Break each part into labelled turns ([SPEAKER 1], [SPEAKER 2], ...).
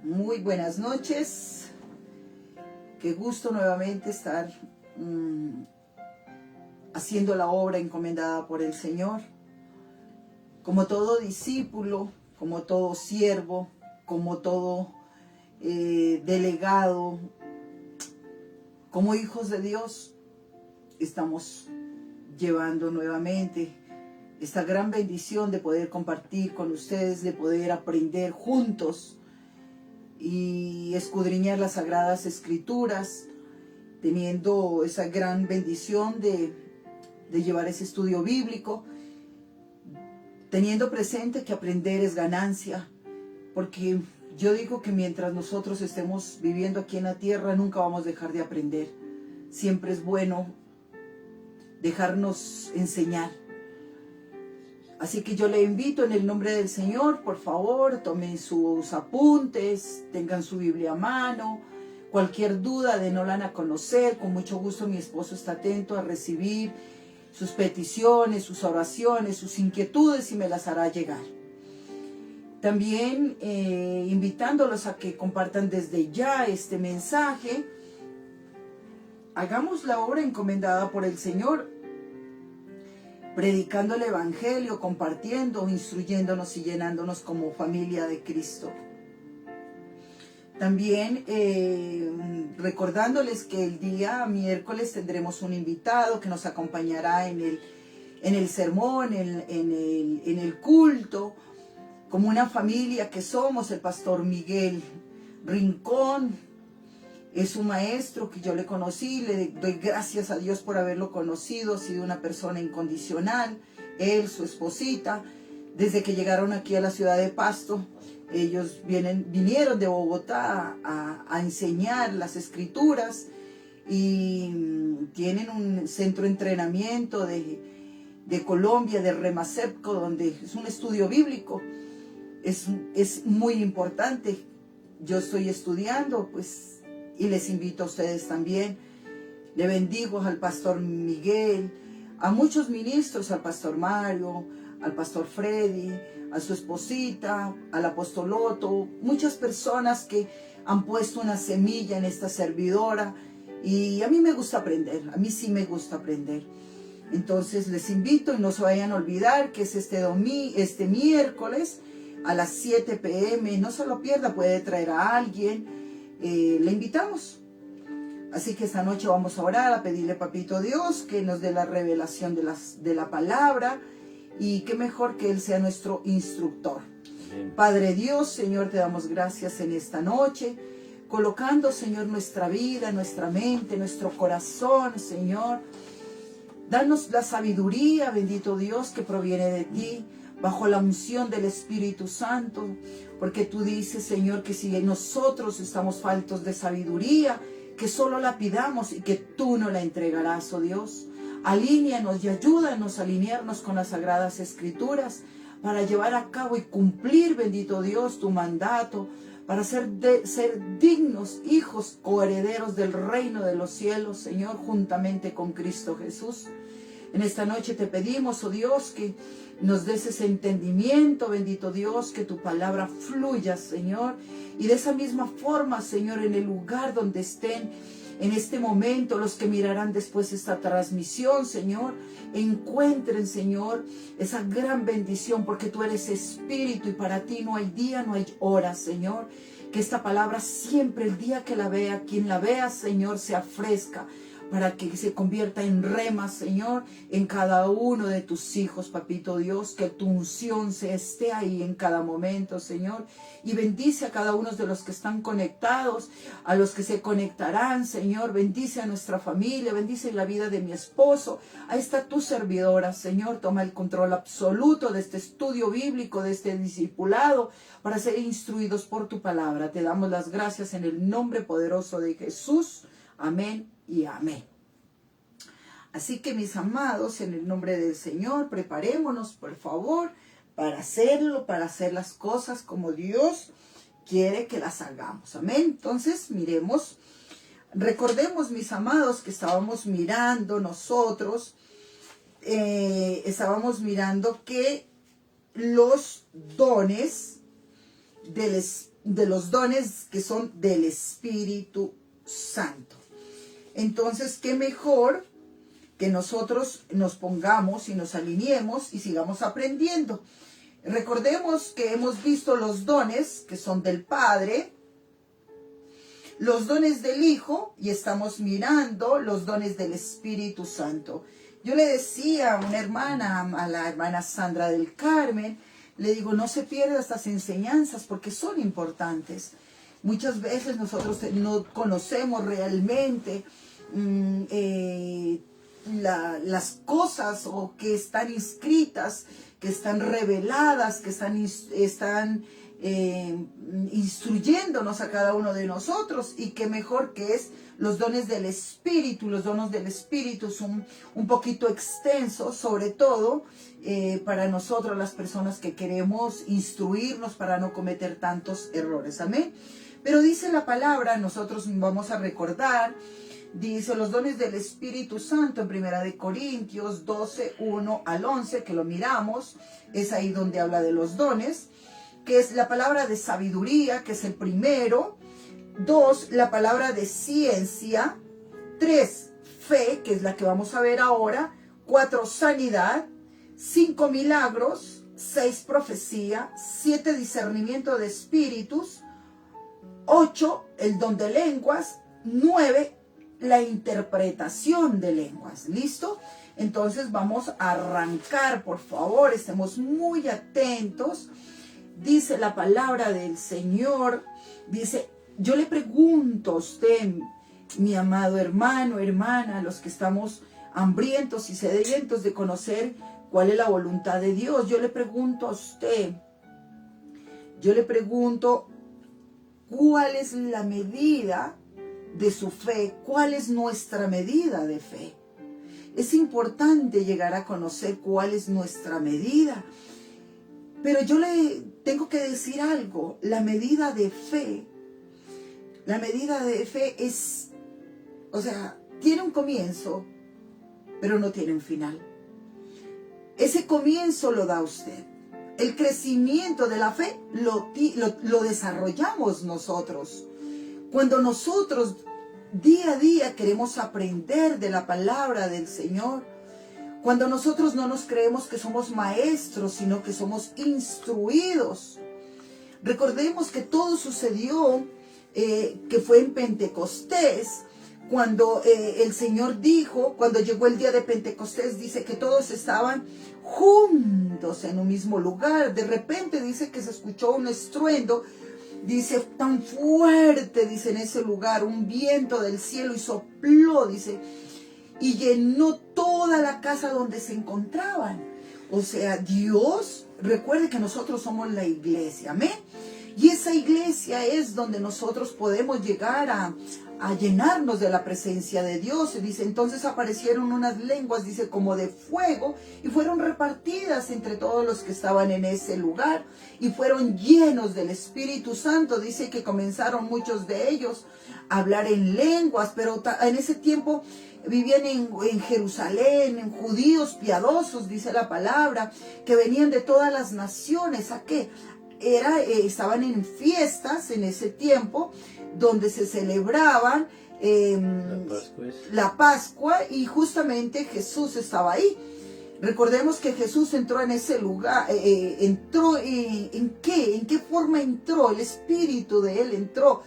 [SPEAKER 1] Muy buenas noches. Qué gusto nuevamente estar haciendo la obra encomendada por el Señor. Como todo discípulo, como todo siervo, como todo delegado, como hijos de Dios, estamos llevando nuevamente esta gran bendición de poder compartir con ustedes, de poder aprender juntos y escudriñar las Sagradas Escrituras, teniendo esa gran bendición de llevar ese estudio bíblico, teniendo presente que aprender es ganancia, porque yo digo que mientras nosotros estemos viviendo aquí en la tierra, nunca vamos a dejar de aprender. Siempre es bueno dejarnos enseñar. Así que yo le invito en el nombre del Señor, por favor, tomen sus apuntes, tengan su Biblia a mano. Cualquier duda de no la van a conocer, con mucho gusto mi esposo está atento a recibir sus peticiones, sus oraciones, sus inquietudes y me las hará llegar. También invitándolos a que compartan desde ya este mensaje. Hagamos la obra encomendada por el Señor, predicando el Evangelio, compartiendo, instruyéndonos y llenándonos como familia de Cristo. También recordándoles que el día miércoles tendremos un invitado que nos acompañará en el sermón, en el culto, como una familia que somos. El pastor Miguel Rincón es un maestro que yo le conocí, le doy gracias a Dios por haberlo conocido, ha sido una persona incondicional, él, su esposita, desde que llegaron aquí a la ciudad de Pasto. Ellos vinieron de Bogotá a enseñar las Escrituras y tienen un centro de entrenamiento de Colombia, de Remacepco, donde es un estudio bíblico. Es muy importante. Yo estoy estudiando, pues, y les invito a ustedes también. Le bendigo al pastor Miguel, a muchos ministros, al pastor Mario, al pastor Freddy, a su esposita, al apóstol Otto, muchas personas que han puesto una semilla en esta servidora, y a mí me gusta aprender, a mí sí me gusta aprender. Entonces les invito y no se vayan a olvidar que es este miércoles a las 7 p.m, no se lo pierda, puede traer a alguien, le invitamos. Así que esta noche vamos a orar, a pedirle a Papito Dios que nos dé la revelación de la palabra, y qué mejor que Él sea nuestro instructor. Bien. Padre Dios, Señor, te damos gracias en esta noche, colocando, Señor, nuestra vida, nuestra mente, nuestro corazón, Señor. Danos la sabiduría, bendito Dios, que proviene de ti, bajo la unción del Espíritu Santo, porque tú dices, Señor, que si nosotros estamos faltos de sabiduría, que solo la pidamos y que tú nos la entregarás, oh Dios. Alíneanos y ayúdanos a alinearnos con las Sagradas Escrituras para llevar a cabo y cumplir, bendito Dios, tu mandato, para ser dignos hijos coherederos del reino de los cielos, Señor, juntamente con Cristo Jesús. En esta noche te pedimos, oh Dios, que nos des ese entendimiento, bendito Dios, que tu palabra fluya, Señor, y de esa misma forma, Señor, en el lugar donde estén en este momento, los que mirarán después esta transmisión, Señor, encuentren, Señor, esa gran bendición, porque tú eres Espíritu y para ti no hay día, no hay hora, Señor. Que esta palabra siempre, el día que la vea, quien la vea, Señor, sea fresca, para que se convierta en rema, Señor, en cada uno de tus hijos, Papito Dios, que tu unción esté ahí en cada momento, Señor, y bendice a cada uno de los que están conectados, a los que se conectarán, Señor, bendice a nuestra familia, bendice la vida de mi esposo. Ahí está tu servidora, Señor, toma el control absoluto de este estudio bíblico, de este discipulado, para ser instruidos por tu palabra. Te damos las gracias en el nombre poderoso de Jesús. Amén y amén. Así que, mis amados, en el nombre del Señor, preparémonos, por favor, para hacerlo, para hacer las cosas como Dios quiere que las hagamos. Amén. Entonces, miremos, recordemos, mis amados, que estábamos mirando nosotros, que los dones del Espíritu de los dones que son del Espíritu Santo. Entonces, qué mejor que nosotros nos pongamos y nos alineemos y sigamos aprendiendo. Recordemos que hemos visto los dones que son del Padre, los dones del Hijo, y estamos mirando los dones del Espíritu Santo. Yo le decía a una hermana, a la hermana Sandra del Carmen, le digo, no se pierda estas enseñanzas porque son importantes. Muchas veces nosotros no conocemos realmente las cosas o que están inscritas, que están reveladas, que están instruyéndonos a cada uno de nosotros, y qué mejor que es los dones del Espíritu. Los dones del Espíritu son un poquito extensos, sobre todo para nosotros las personas que queremos instruirnos para no cometer tantos errores, amén. Pero dice la palabra, nosotros vamos a recordar, dice los dones del Espíritu Santo en 1 Corintios 12, 1 al 11, que lo miramos, es ahí donde habla de los dones, que es la palabra de sabiduría, que es el primero. 2, la palabra de ciencia. 3, fe, que es la que vamos a ver ahora. 4, sanidad. 5, milagros. 6, profecía. 7, discernimiento de espíritus. 8, el don de lenguas. 9, la interpretación de lenguas. ¿Listo? Entonces vamos a arrancar, por favor, estemos muy atentos. Dice la palabra del Señor, dice, yo le pregunto a usted, mi amado hermano, hermana, los que estamos hambrientos y sedientos de conocer cuál es la voluntad de Dios, yo le pregunto a usted, ¿cuál es la medida de su fe? ¿Cuál es nuestra medida de fe? Es importante llegar a conocer cuál es nuestra medida. Pero yo le tengo que decir algo, la medida de fe es, o sea, tiene un comienzo, pero no tiene un final. Ese comienzo lo da usted. El crecimiento de la fe lo desarrollamos nosotros. Cuando nosotros día a día queremos aprender de la palabra del Señor, cuando nosotros no nos creemos que somos maestros, sino que somos instruidos. Recordemos que todo sucedió, que fue en Pentecostés, cuando el Señor dijo, cuando llegó el día de Pentecostés, dice que todos estaban juntos en un mismo lugar. De repente dice que se escuchó un estruendo, dice, tan fuerte, dice, en ese lugar, un viento del cielo y sopló, dice, y llenó toda la casa donde se encontraban. O sea, Dios, recuerde que nosotros somos la iglesia, amén. Y esa iglesia es donde nosotros podemos llegar a llenarnos de la presencia de Dios. Y dice, entonces aparecieron unas lenguas, dice, como de fuego, y fueron repartidas entre todos los que estaban en ese lugar, y fueron llenos del Espíritu Santo. Dice que comenzaron muchos de ellos a hablar en lenguas, pero en ese tiempo vivían en Jerusalén, en judíos piadosos, dice la palabra, que venían de todas las naciones. ¿A qué? Estaban en fiestas en ese tiempo, donde se celebraban la Pascua, y justamente Jesús estaba ahí. Recordemos que Jesús entró en ese lugar, entró, ¿en qué forma entró? El Espíritu de Él entró.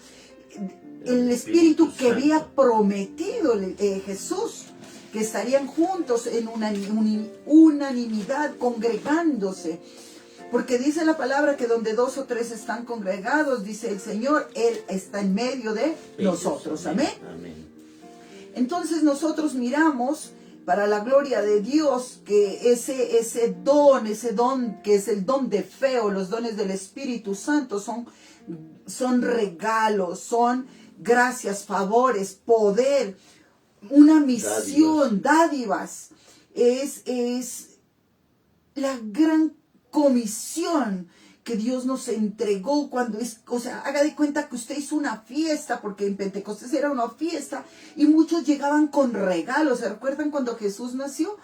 [SPEAKER 1] El Espíritu que había prometido Jesús, que estarían juntos en unanimidad, congregándose. Porque dice la palabra que donde 2 o 3 están congregados, dice el Señor, Él está en medio de nosotros. Amén. Amén. Entonces nosotros miramos, para la gloria de Dios, que ese don que es el don de fe o los dones del Espíritu Santo son regalos, son gracias, favores, poder, una misión, dádivas. Es la gran comisión que Dios nos entregó cuando haga de cuenta que usted hizo una fiesta, porque en Pentecostés era una fiesta, y muchos llegaban con regalos. ¿Se recuerdan cuando Jesús nació?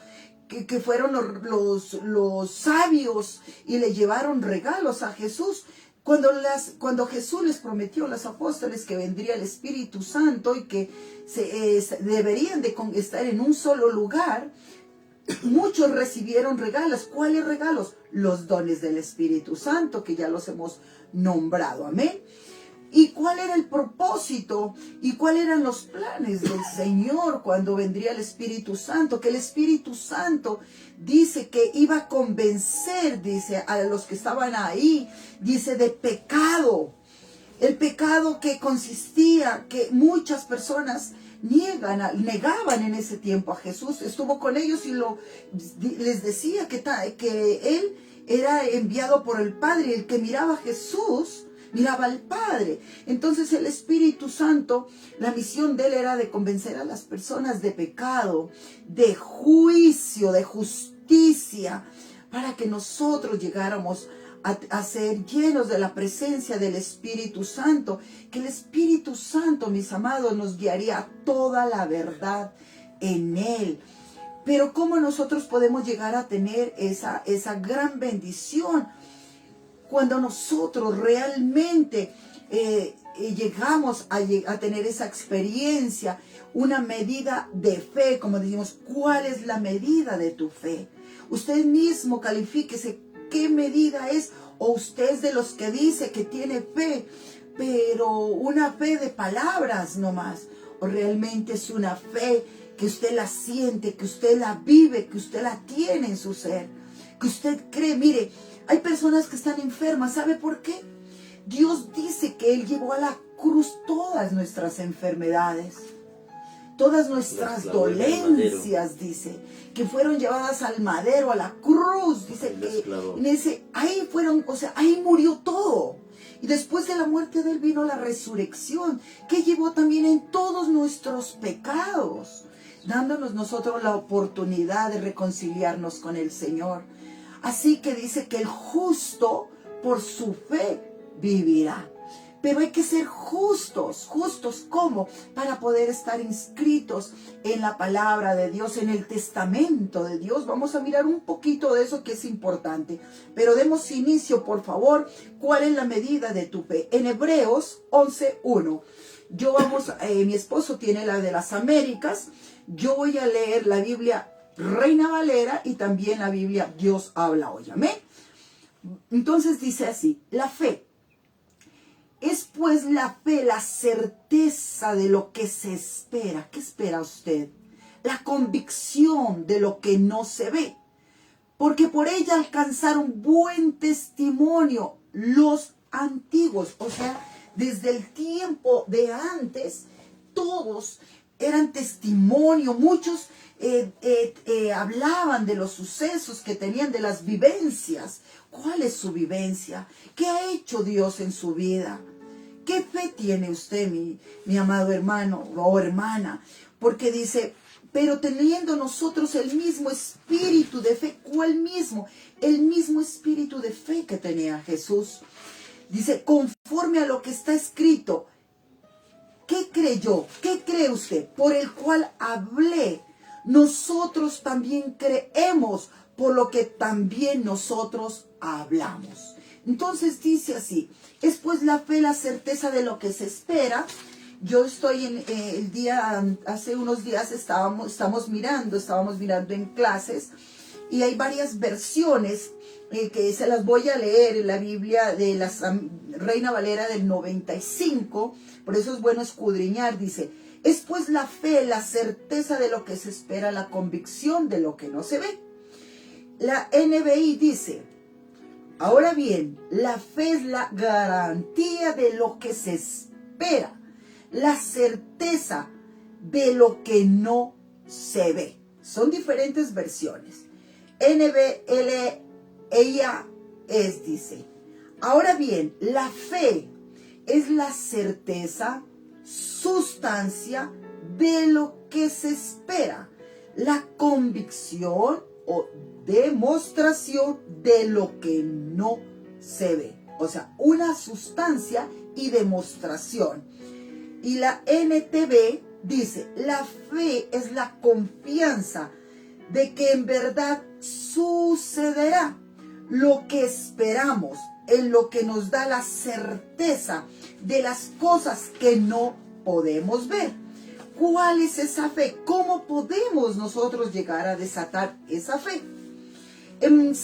[SPEAKER 1] Que fueron los sabios y le llevaron regalos a Jesús. Cuando Jesús les prometió a los apóstoles que vendría el Espíritu Santo y que deberían de estar en un solo lugar, muchos recibieron regalos. ¿Cuáles regalos? Los dones del Espíritu Santo, que ya los hemos nombrado. Amén. ¿Y cuál era el propósito? ¿Y cuáles eran los planes del Señor cuando vendría el Espíritu Santo? Que el Espíritu Santo dice que iba a convencer, dice, a los que estaban ahí, dice, de pecado. El pecado que consistía que muchas personas negaban en ese tiempo a Jesús. Estuvo con ellos y les decía que Él era enviado por el Padre. El que miraba a Jesús miraba al Padre. Entonces el Espíritu Santo, la misión de Él era de convencer a las personas de pecado, de juicio, de justicia, para que nosotros llegáramos a ser llenos de la presencia del Espíritu Santo. Que el Espíritu Santo, mis amados, nos guiaría a toda la verdad en Él. Pero ¿cómo nosotros podemos llegar a tener esa gran bendición? Cuando nosotros realmente llegamos a tener esa experiencia, una medida de fe, como decimos. ¿Cuál es la medida de tu fe? Usted mismo califíquese qué medida es, o usted es de los que dice que tiene fe, pero una fe de palabras nomás, o realmente es una fe que usted la siente, que usted la vive, que usted la tiene en su ser, que usted cree. Mire, hay personas que están enfermas. ¿Sabe por qué? Dios dice que Él llevó a la cruz todas nuestras enfermedades, todas nuestras dolencias, dice, que fueron llevadas al madero, a la cruz. Dice que ahí fueron, o sea, ahí murió todo. Y después de la muerte de Él vino la resurrección, que llevó también en todos nuestros pecados, dándonos nosotros la oportunidad de reconciliarnos con el Señor. Así que dice que el justo por su fe vivirá. Pero hay que ser justos. ¿Justos cómo? Para poder estar inscritos en la palabra de Dios, en el testamento de Dios. Vamos a mirar un poquito de eso que es importante. Pero demos inicio, por favor. ¿Cuál es la medida de tu fe? En Hebreos 11:1. Mi esposo tiene la de las Américas. Yo voy a leer la Biblia Reina Valera y también la Biblia Dios habla hoy. Amén. Entonces dice así: la fe es pues la fe, la certeza de lo que se espera. ¿Qué espera usted? La convicción de lo que no se ve. Porque por ella alcanzaron buen testimonio los antiguos. O sea, desde el tiempo de antes, todos eran testimonio. Muchos hablaban de los sucesos que tenían, de las vivencias. ¿Cuál es su vivencia? ¿Qué ha hecho Dios en su vida? ¿Qué fe tiene usted, mi amado hermano o hermana? Porque dice, pero teniendo nosotros el mismo espíritu de fe. ¿Cuál mismo? El mismo espíritu de fe que tenía Jesús. Dice, conforme a lo que está escrito. ¿Qué creyó? ¿Qué cree usted? Por el cual hablé. Nosotros también creemos, por lo que también nosotros hablamos. Entonces dice así: es pues la fe, la certeza de lo que se espera. Yo estoy hace unos días estábamos mirando en clases, y hay varias versiones que se las voy a leer en la Biblia de la Reina Valera del 95, por eso es bueno escudriñar. Dice, es pues la fe, la certeza de lo que se espera, la convicción de lo que no se ve. La NBI dice, ahora bien, la fe es la garantía de lo que se espera, la certeza de lo que no se ve. Son diferentes versiones. Dice, ahora bien, la fe es la certeza, sustancia de lo que se espera, la convicción o demostración de lo que no se ve. O sea, una sustancia y demostración. Y la NTV dice, la fe es la confianza de que en verdad sucederá lo que esperamos, en lo que nos da la certeza de las cosas que no podemos ver. ¿Cuál es esa fe? ¿Cómo podemos nosotros llegar a desatar esa fe? En 2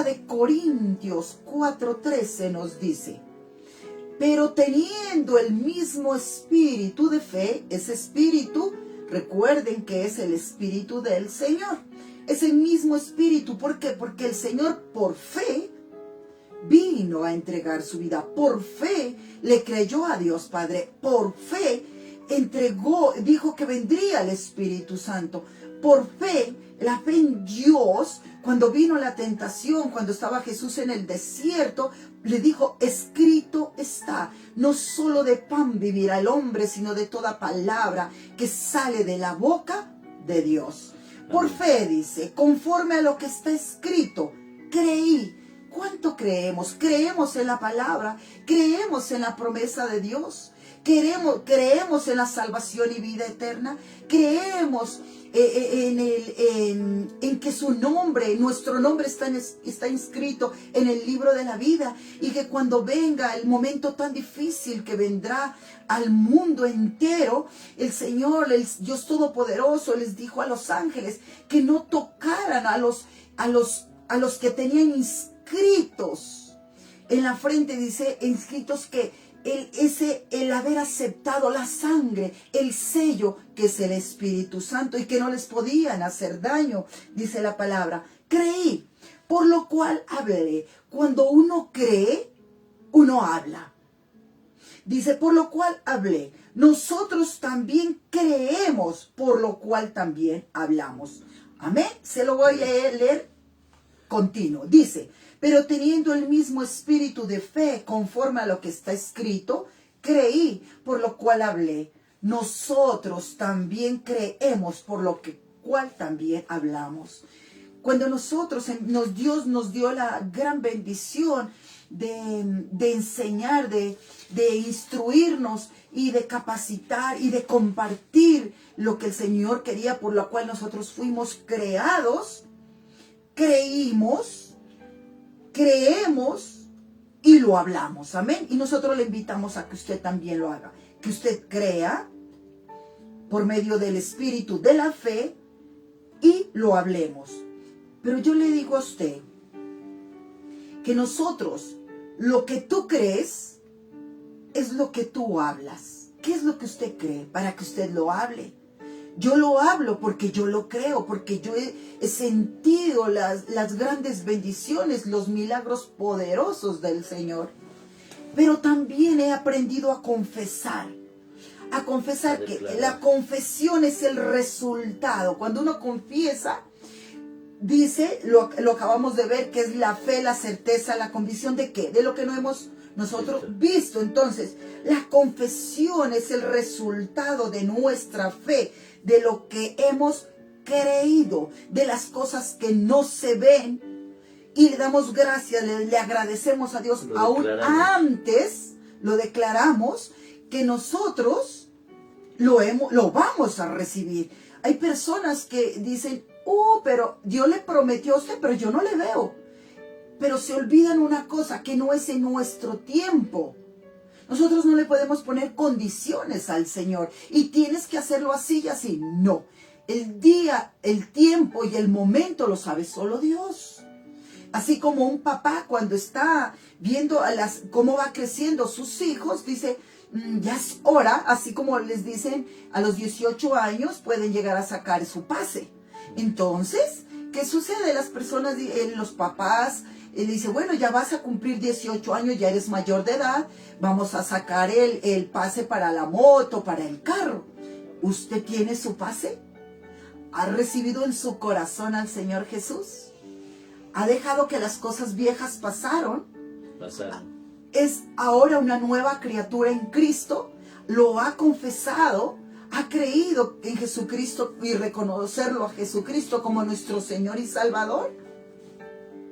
[SPEAKER 1] de Corintios 4:13 nos dice: pero teniendo el mismo espíritu de fe, ese espíritu, recuerden que es el espíritu del Señor. Es el mismo espíritu. ¿Por qué? Porque el Señor por fe vino a entregar su vida. Por fe le creyó a Dios Padre. Por fe entregó, dijo que vendría el Espíritu Santo. Por fe, la fe en Dios, cuando vino la tentación, cuando estaba Jesús en el desierto, le dijo: escrito está, no solo de pan vivirá el hombre, sino de toda palabra que sale de la boca de Dios. Por fe, dice, conforme a lo que está escrito, creí. ¿Cuánto creemos? Creemos en la palabra, creemos en la promesa de Dios, creemos en la salvación y vida eterna, creemos en que su nombre, nuestro nombre está inscrito en el libro de la vida, y que cuando venga el momento tan difícil que vendrá al mundo entero, el Señor, el Dios Todopoderoso, les dijo a los ángeles que no tocaran a los que tenían inscritos en la frente, dice, inscritos que el haber aceptado la sangre, el sello que es el Espíritu Santo, y que no les podían hacer daño, dice la palabra. Creí, por lo cual hablé. Cuando uno cree, uno habla. Dice, por lo cual hablé. Nosotros también creemos, por lo cual también hablamos. Amén. Se lo voy a leer continuo. Dice: pero teniendo el mismo espíritu de fe, conforme a lo que está escrito, creí, por lo cual hablé. Nosotros también creemos, por lo cual también hablamos. Cuando Dios nos dio la gran bendición de enseñar, de instruirnos y de capacitar y de compartir lo que el Señor quería, por lo cual nosotros fuimos creados, creemos y lo hablamos. Amén. Y nosotros le invitamos a que usted también lo haga. Que usted crea por medio del espíritu de la fe y lo hablemos. Pero yo le digo a usted que nosotros, lo que tú crees es lo que tú hablas. ¿Qué es lo que usted cree para que usted lo hable? Yo lo hablo porque yo lo creo, porque yo he sentido las grandes bendiciones, los milagros poderosos del Señor. Pero también he aprendido a confesar que la confesión es el resultado. Cuando uno confiesa, dice, lo acabamos de ver, que es la fe, la certeza, la convicción de ¿qué? De lo que no hemos nosotros visto. Entonces, la confesión es el resultado de nuestra fe, de lo que hemos creído, de las cosas que no se ven, y le damos gracias, le agradecemos a Dios. Aún antes lo declaramos, que nosotros lo vamos a recibir. Hay personas que dicen: pero Dios le prometió a usted, pero yo no le veo. Pero se olvidan una cosa, que no es en nuestro tiempo. Nosotros no le podemos poner condiciones al Señor, y tienes que hacerlo así y así. No. El día, el tiempo y el momento lo sabe solo Dios. Así como un papá, cuando está viendo cómo va creciendo sus hijos, dice: ya es hora. Así como les dicen, a los 18 años pueden llegar a sacar su pase. Entonces, ¿qué sucede? Las personas, los papás, le dicen: bueno, ya vas a cumplir 18 años, ya eres mayor de edad, vamos a sacar el pase para la moto, para el carro. ¿Usted tiene su pase? ¿Ha recibido en su corazón al Señor Jesús? ¿Ha dejado que las cosas viejas pasaron? ¿Es ahora una nueva criatura en Cristo? ¿Lo ha confesado? ¿Ha creído en Jesucristo y reconocerlo a Jesucristo como nuestro Señor y Salvador?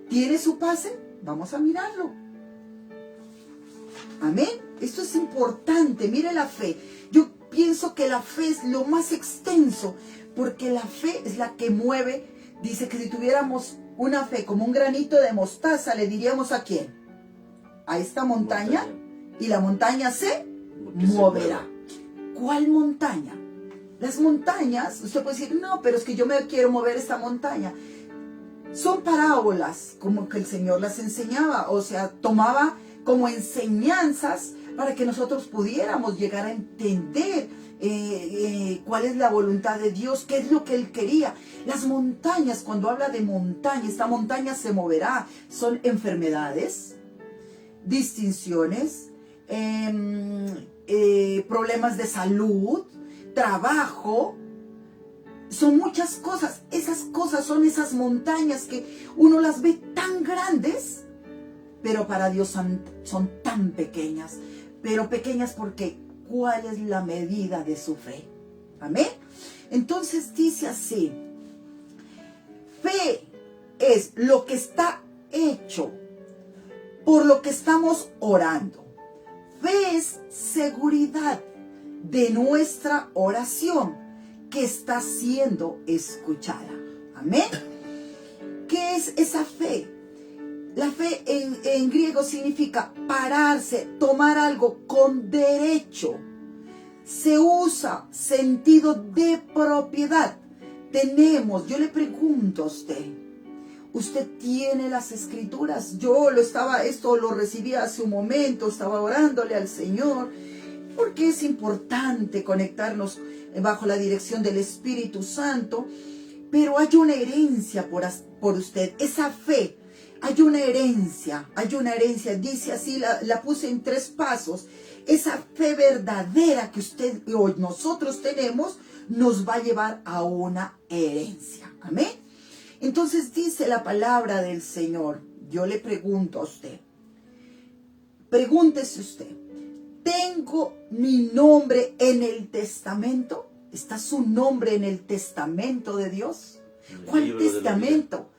[SPEAKER 1] ¿Tiene su pase? Vamos a mirarlo. Amén. Esto es importante. Mire la fe. Yo pienso que la fe es lo más extenso, porque la fe es la que mueve. Dice que si tuviéramos una fe como un granito de mostaza, le diríamos ¿a quién? a esta montaña y la montaña se moverá. ¿Cuál montaña? Las montañas, usted puede decir, no, pero es que yo me quiero mover esta montaña. Son parábolas, como que el Señor las enseñaba, o sea, tomaba como enseñanzas para que nosotros pudiéramos llegar a entender cuál es la voluntad de Dios, qué es lo que Él quería. Las montañas, cuando habla de montaña, esta montaña se moverá, son enfermedades, distinciones, problemas de salud, trabajo. Son muchas cosas. Esas cosas son esas montañas que uno las ve tan grandes, pero para Dios son tan pequeñas. Pero pequeñas porque ¿cuál es la medida de su fe? Amén. Entonces dice así: fe es lo que está hecho por lo que estamos orando. Fe es seguridad de nuestra oración que está siendo escuchada. Amén. ¿Qué es esa fe? La fe en griego significa pararse, tomar algo con derecho. Se usa sentido de propiedad. Yo le pregunto a usted, ¿usted tiene las escrituras? Esto lo recibí hace un momento, estaba orándole al Señor, porque es importante conectarnos bajo la dirección del Espíritu Santo, pero hay una herencia por usted, esa fe. Hay una herencia, dice así, la puse en 3 pasos. Esa fe verdadera que usted o nosotros tenemos nos va a llevar a una herencia. Amén. Entonces dice la palabra del Señor. Yo le pregunto a usted, pregúntese usted, ¿tengo mi nombre en el testamento? ¿Está su nombre en el testamento de Dios? ¿Cuál testamento?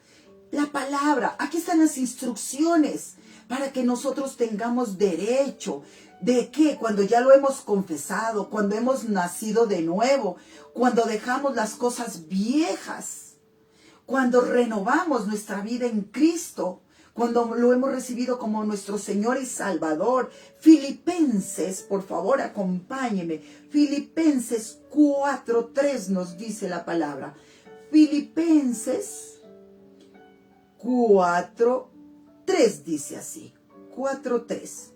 [SPEAKER 1] La palabra. Aquí están las instrucciones para que nosotros tengamos derecho. ¿De qué? Cuando ya lo hemos confesado, cuando hemos nacido de nuevo, cuando dejamos las cosas viejas, cuando renovamos nuestra vida en Cristo, cuando lo hemos recibido como nuestro Señor y Salvador. Filipenses, por favor, acompáñeme. Filipenses 4:3 nos dice la palabra. Filipenses 4:3 dice así. 4:3.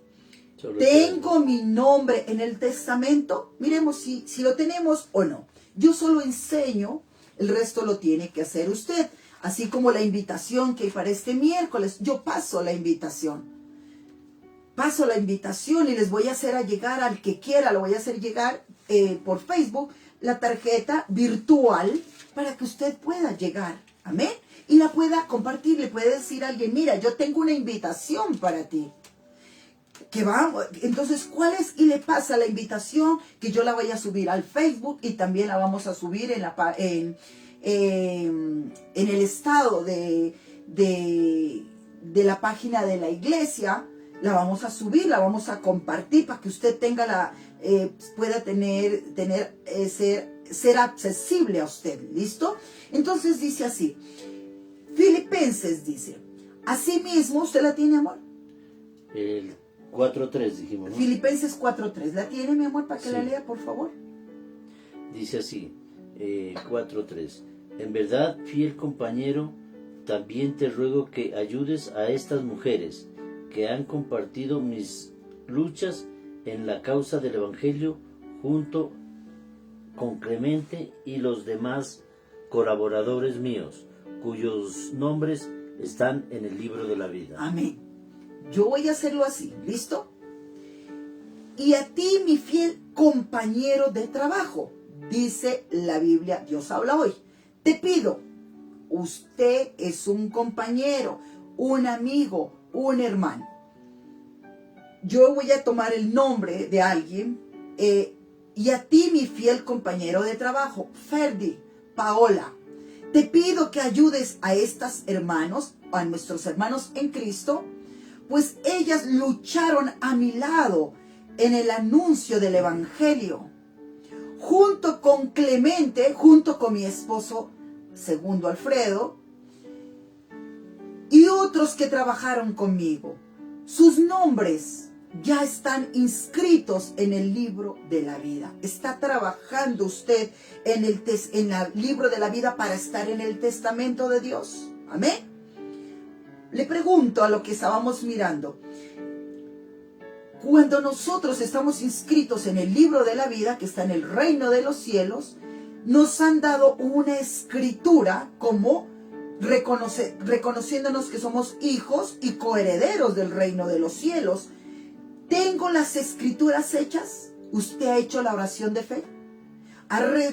[SPEAKER 1] ¿Tengo mi nombre en el testamento? Miremos si lo tenemos o no. Yo solo enseño, el resto lo tiene que hacer usted. Así como la invitación que hay para este miércoles, yo paso la invitación. Paso la invitación y les voy a hacer llegar al que quiera, lo voy a hacer llegar por Facebook, la tarjeta virtual para que usted pueda llegar. Amén. Y la pueda compartir, le puede decir a alguien, mira, yo tengo una invitación para ti. Que vamos, entonces, ¿cuál es? Y le pasa la invitación que yo la voy a subir al Facebook y también la vamos a subir en el estado de la página de la iglesia. La vamos a subir, la vamos a compartir para que usted tenga pueda ser accesible a usted. ¿Listo? Entonces dice así. Filipenses dice, asimismo, ¿usted la tiene, amor?
[SPEAKER 2] El 4:3 dijimos, ¿no?
[SPEAKER 1] Filipenses 4:3. ¿La tiene, mi amor, para que
[SPEAKER 2] sí.
[SPEAKER 1] la lea, por favor?
[SPEAKER 2] Dice así, 4:3. En verdad, fiel compañero, también te ruego que ayudes a estas mujeres que han compartido mis luchas en la causa del Evangelio junto con Clemente y los demás colaboradores míos, cuyos nombres están en el libro de la vida.
[SPEAKER 1] Amén. Yo voy a hacerlo así, ¿listo? Y a ti, mi fiel compañero de trabajo, dice la Biblia, Dios habla hoy. Te pido, usted es un compañero, un amigo, un hermano. Yo voy a tomar el nombre de alguien, y a ti, mi fiel compañero de trabajo, Ferdi, Paola, te pido que ayudes a estas hermanos, a nuestros hermanos en Cristo, pues ellas lucharon a mi lado en el anuncio del Evangelio, junto con Clemente, junto con mi esposo segundo Alfredo, y otros que trabajaron conmigo. sus nombres ya están inscritos en el libro de la vida. ¿Está trabajando usted en el libro de la vida para estar en el testamento de Dios? Amén. Le pregunto a lo que estábamos mirando. Cuando nosotros estamos inscritos en el libro de la vida, que está en el reino de los cielos, nos han dado una escritura como reconociéndonos que somos hijos y coherederos del reino de los cielos. ¿Tengo las escrituras hechas? ¿Usted ha hecho la oración de fe?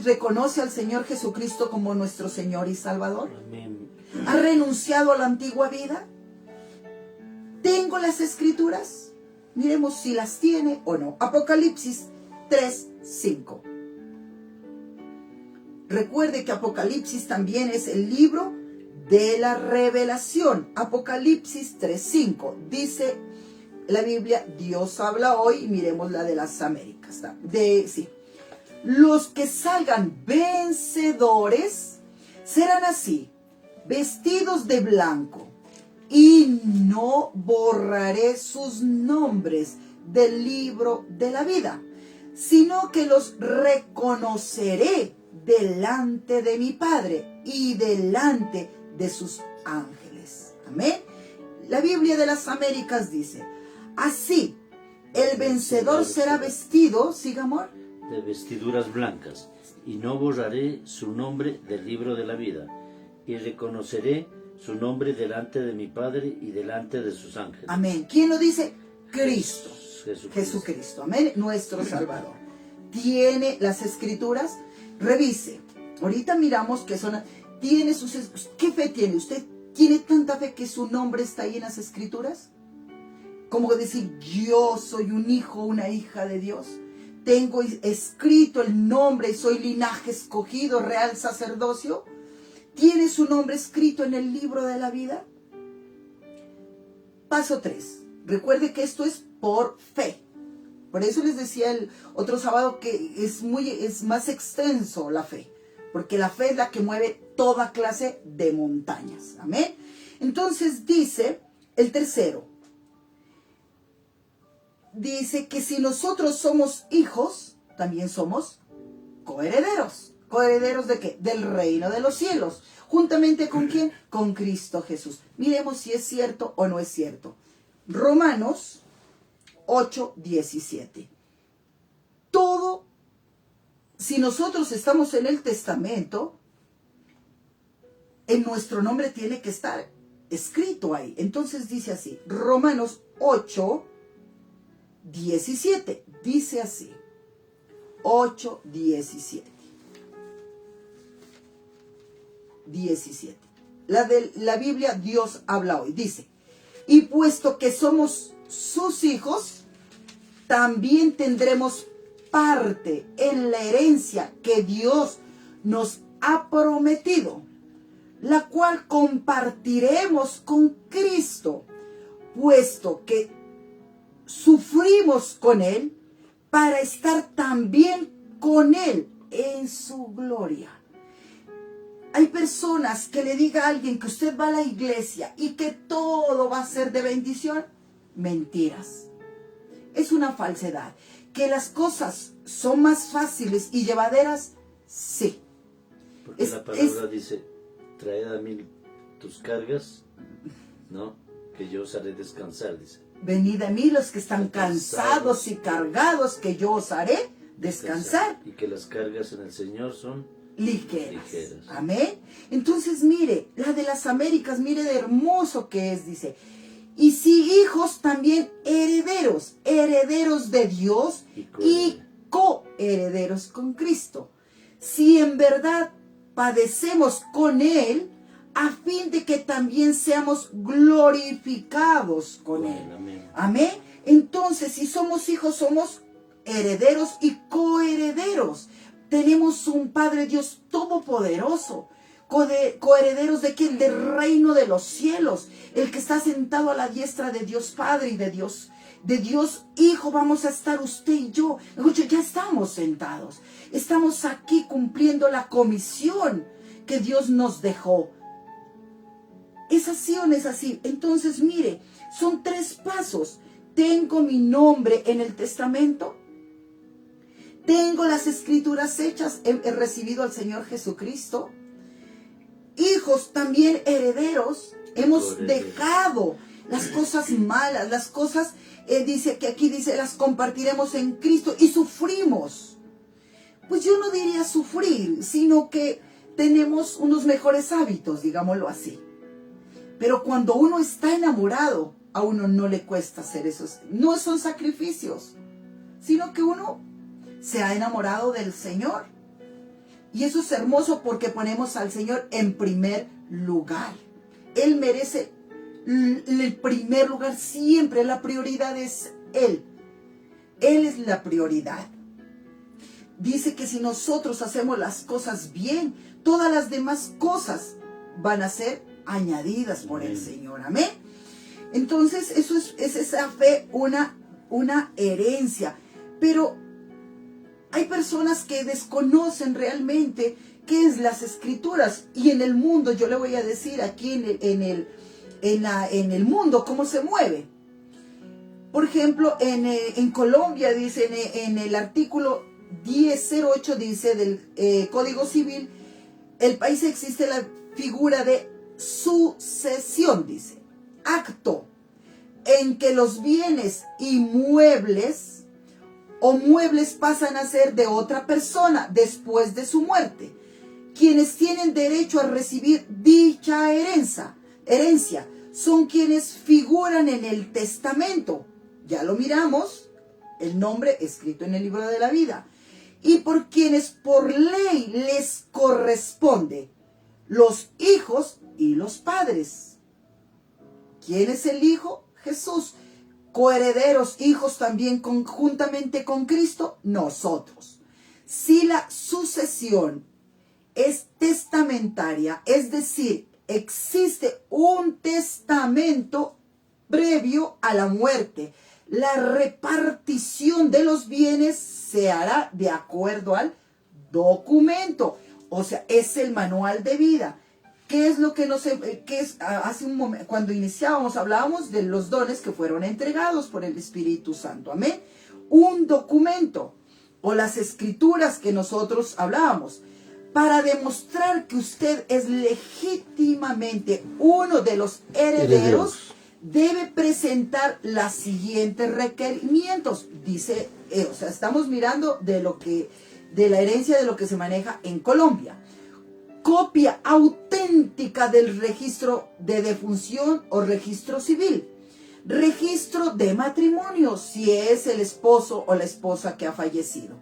[SPEAKER 1] ¿Reconoce al Señor Jesucristo como nuestro Señor y Salvador?
[SPEAKER 2] Amén.
[SPEAKER 1] ¿Ha renunciado a la antigua vida? ¿Tengo las escrituras? Miremos si las tiene o no. Apocalipsis 3:5. Recuerde que Apocalipsis también es el libro de la revelación. Apocalipsis 3:5. Dice la Biblia, Dios habla hoy, y miremos la de las Américas. Los que salgan vencedores serán así, vestidos de blanco, y no borraré sus nombres del libro de la vida, sino que los reconoceré delante de mi Padre y delante de sus ángeles. Amén. La Biblia de las Américas dice, así el vencedor será vestido, siga amor,
[SPEAKER 2] de vestiduras blancas, y no borraré su nombre del libro de la vida, y reconoceré su nombre delante de mi Padre y delante de sus ángeles.
[SPEAKER 1] Amén. ¿Quién lo dice? Cristo.
[SPEAKER 2] Jesucristo.
[SPEAKER 1] Amén. Nuestro Salvador. ¿Tiene las escrituras? Revise. Ahorita miramos que son... ¿Qué fe tiene? ¿Usted tiene tanta fe que su nombre está ahí en las escrituras? Como decir, yo soy un hijo, una hija de Dios. Tengo escrito el nombre, soy linaje escogido, real sacerdocio. ¿Tiene su nombre escrito en el libro de la vida? Paso 3. Recuerde que esto es por fe. Por eso les decía el otro sábado que es más extenso la fe. Porque la fe es la que mueve toda clase de montañas. Amén. Entonces dice el tercero. Dice que si nosotros somos hijos, también somos coherederos. ¿Coherederos de qué? Del reino de los cielos. ¿Juntamente con quién? Con Cristo Jesús. Miremos si es cierto o no es cierto. Romanos 8:17. Todo, si nosotros estamos en el testamento, en nuestro nombre tiene que estar escrito ahí. Entonces dice así, Romanos 8:17. Dice así, 8:17. 17. La Biblia, Dios habla hoy. Dice, y puesto que somos sus hijos, también tendremos parte en la herencia que Dios nos ha prometido, la cual compartiremos con Cristo, puesto que sufrimos con Él para estar también con Él en su gloria. Hay personas que le diga a alguien que usted va a la iglesia y que todo va a ser de bendición. Mentiras. Es una falsedad. Que las cosas son más fáciles y llevaderas, sí.
[SPEAKER 2] Porque la palabra dice, traed a mí tus cargas, ¿no? Que yo os haré descansar, dice.
[SPEAKER 1] Venid a mí los que están cansados y cargados, que yo os haré descansar.
[SPEAKER 2] Y que las cargas en el Señor son ligeras.
[SPEAKER 1] Amén. Entonces mire, la de las Américas, mire de hermoso que es, dice. Y si hijos, también herederos, herederos de Dios y coherederos con Cristo. Si en verdad padecemos con Él, a fin de que también seamos glorificados con Él.
[SPEAKER 2] Amén.
[SPEAKER 1] Amén. Entonces, si somos hijos, somos herederos y coherederos. Tenemos un Padre Dios todopoderoso. Coherederos de quién? Del reino de los cielos. El que está sentado a la diestra de Dios Padre y de Dios Hijo. Vamos a estar usted y yo. Ya estamos sentados. Estamos aquí cumpliendo la comisión que Dios nos dejó. ¿Es así o no es así? Entonces, mire, Son 3 pasos. Tengo mi nombre en el testamento. Tengo las escrituras hechas. He recibido al Señor Jesucristo. Hijos, también herederos. Hemos dejado las cosas malas, las cosas, dice que aquí dice, las compartiremos en Cristo y sufrimos. Pues yo no diría sufrir, sino que tenemos unos mejores hábitos, digámoslo así. Pero cuando uno está enamorado, a uno no le cuesta hacer esos, no son sacrificios, sino que uno se ha enamorado del Señor. Y eso es hermoso porque ponemos al Señor en primer lugar. Él merece el primer lugar siempre, la prioridad es Él. Él es la prioridad. Dice que si nosotros hacemos las cosas bien, todas las demás cosas van a ser añadidas por el Señor. Amén. Entonces, eso es esa fe, una herencia. Pero hay personas que desconocen realmente qué es las escrituras. Y en el mundo, yo le voy a decir aquí en el mundo cómo se mueve. Por ejemplo, en Colombia, dice en el artículo 1008, dice del Código Civil, el país existe la figura de sucesión, dice. Acto en que los bienes inmuebles o muebles pasan a ser de otra persona después de su muerte. Quienes tienen derecho a recibir dicha herencia son quienes figuran en el testamento. Ya lo miramos, el nombre escrito en el libro de la vida. Y por quienes por ley les corresponde, los hijos y los padres. ¿Quién es el Hijo? Jesús. Coherederos, hijos también conjuntamente con Cristo, nosotros. Si la sucesión es testamentaria, es decir, existe un testamento previo a la muerte, la repartición de los bienes se hará de acuerdo al documento. O sea, es el manual de vida. ¿Qué es lo que hace un momento, cuando iniciábamos, hablábamos de los dones que fueron entregados por el Espíritu Santo? Amén. Un documento o las escrituras que nosotros hablábamos para demostrar que usted es legítimamente uno de los herederos. Debe presentar los siguientes requerimientos. Dice, o sea, estamos mirando de la herencia de lo que se maneja en Colombia. Copia auténtica del registro de defunción o registro civil. Registro de matrimonio, si es el esposo o la esposa que ha fallecido.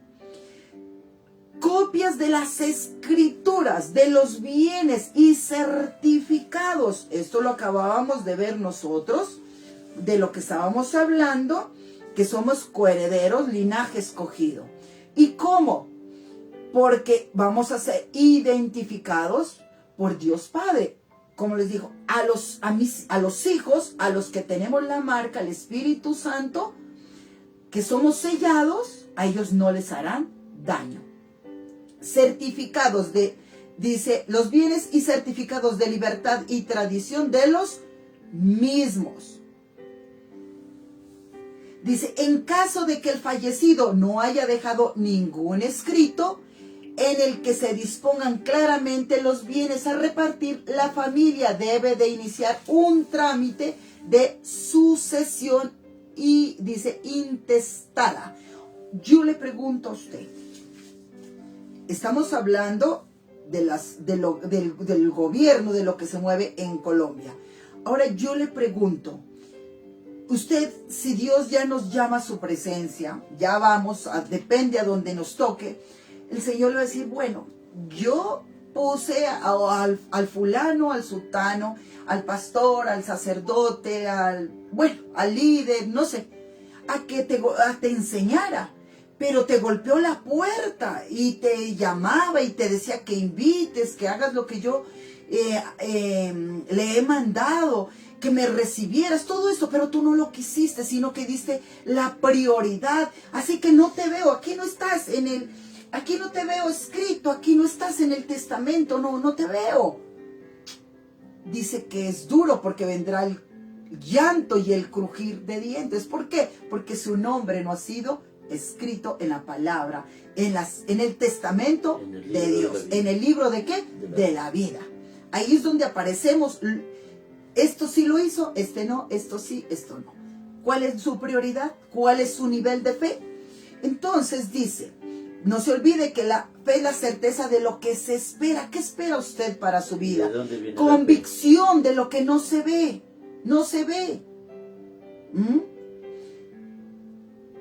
[SPEAKER 1] Copias de las escrituras, de los bienes y certificados. Esto lo acabábamos de ver nosotros, de lo que estábamos hablando, que somos coherederos, linaje escogido. ¿Y cómo? Porque vamos a ser identificados por Dios Padre. Como les digo, a los hijos, a los que tenemos la marca, el Espíritu Santo, que somos sellados, a ellos no les harán daño. Certificados dice, los bienes y certificados de libertad y tradición de los mismos. Dice, en caso de que el fallecido no haya dejado ningún escrito en el que se dispongan claramente los bienes a repartir, la familia debe de iniciar un trámite de sucesión y dice intestada. Yo le pregunto a usted, estamos hablando del gobierno, de lo que se mueve en Colombia. Ahora yo le pregunto, usted, si Dios ya nos llama a su presencia, ya vamos, depende a donde nos toque, el Señor le va a decir, bueno, yo puse al fulano, al sultano, al pastor, al sacerdote, al líder, no sé, a que te enseñara. Pero te golpeó la puerta y te llamaba y te decía que invites, que hagas lo que yo le he mandado, que me recibieras, todo esto, pero tú no lo quisiste, sino que diste la prioridad. Así que no te veo, aquí no estás aquí no te veo escrito, aquí no estás en el testamento, no te veo. Dice que es duro porque vendrá llanto y el crujir de dientes. ¿Por qué? Porque su nombre no ha sido escrito en la palabra, en el testamento de Dios. ¿En el libro de qué? De la vida. Ahí es donde aparecemos. Esto sí lo hizo, este no, esto sí, esto no. ¿Cuál es su prioridad? ¿Cuál es su nivel de fe? Entonces dice, no se olvide que la fe es la certeza de lo que se espera. ¿Qué espera usted para su vida?
[SPEAKER 2] ¿De dónde viene
[SPEAKER 1] Convicción de lo que no se ve. No se ve.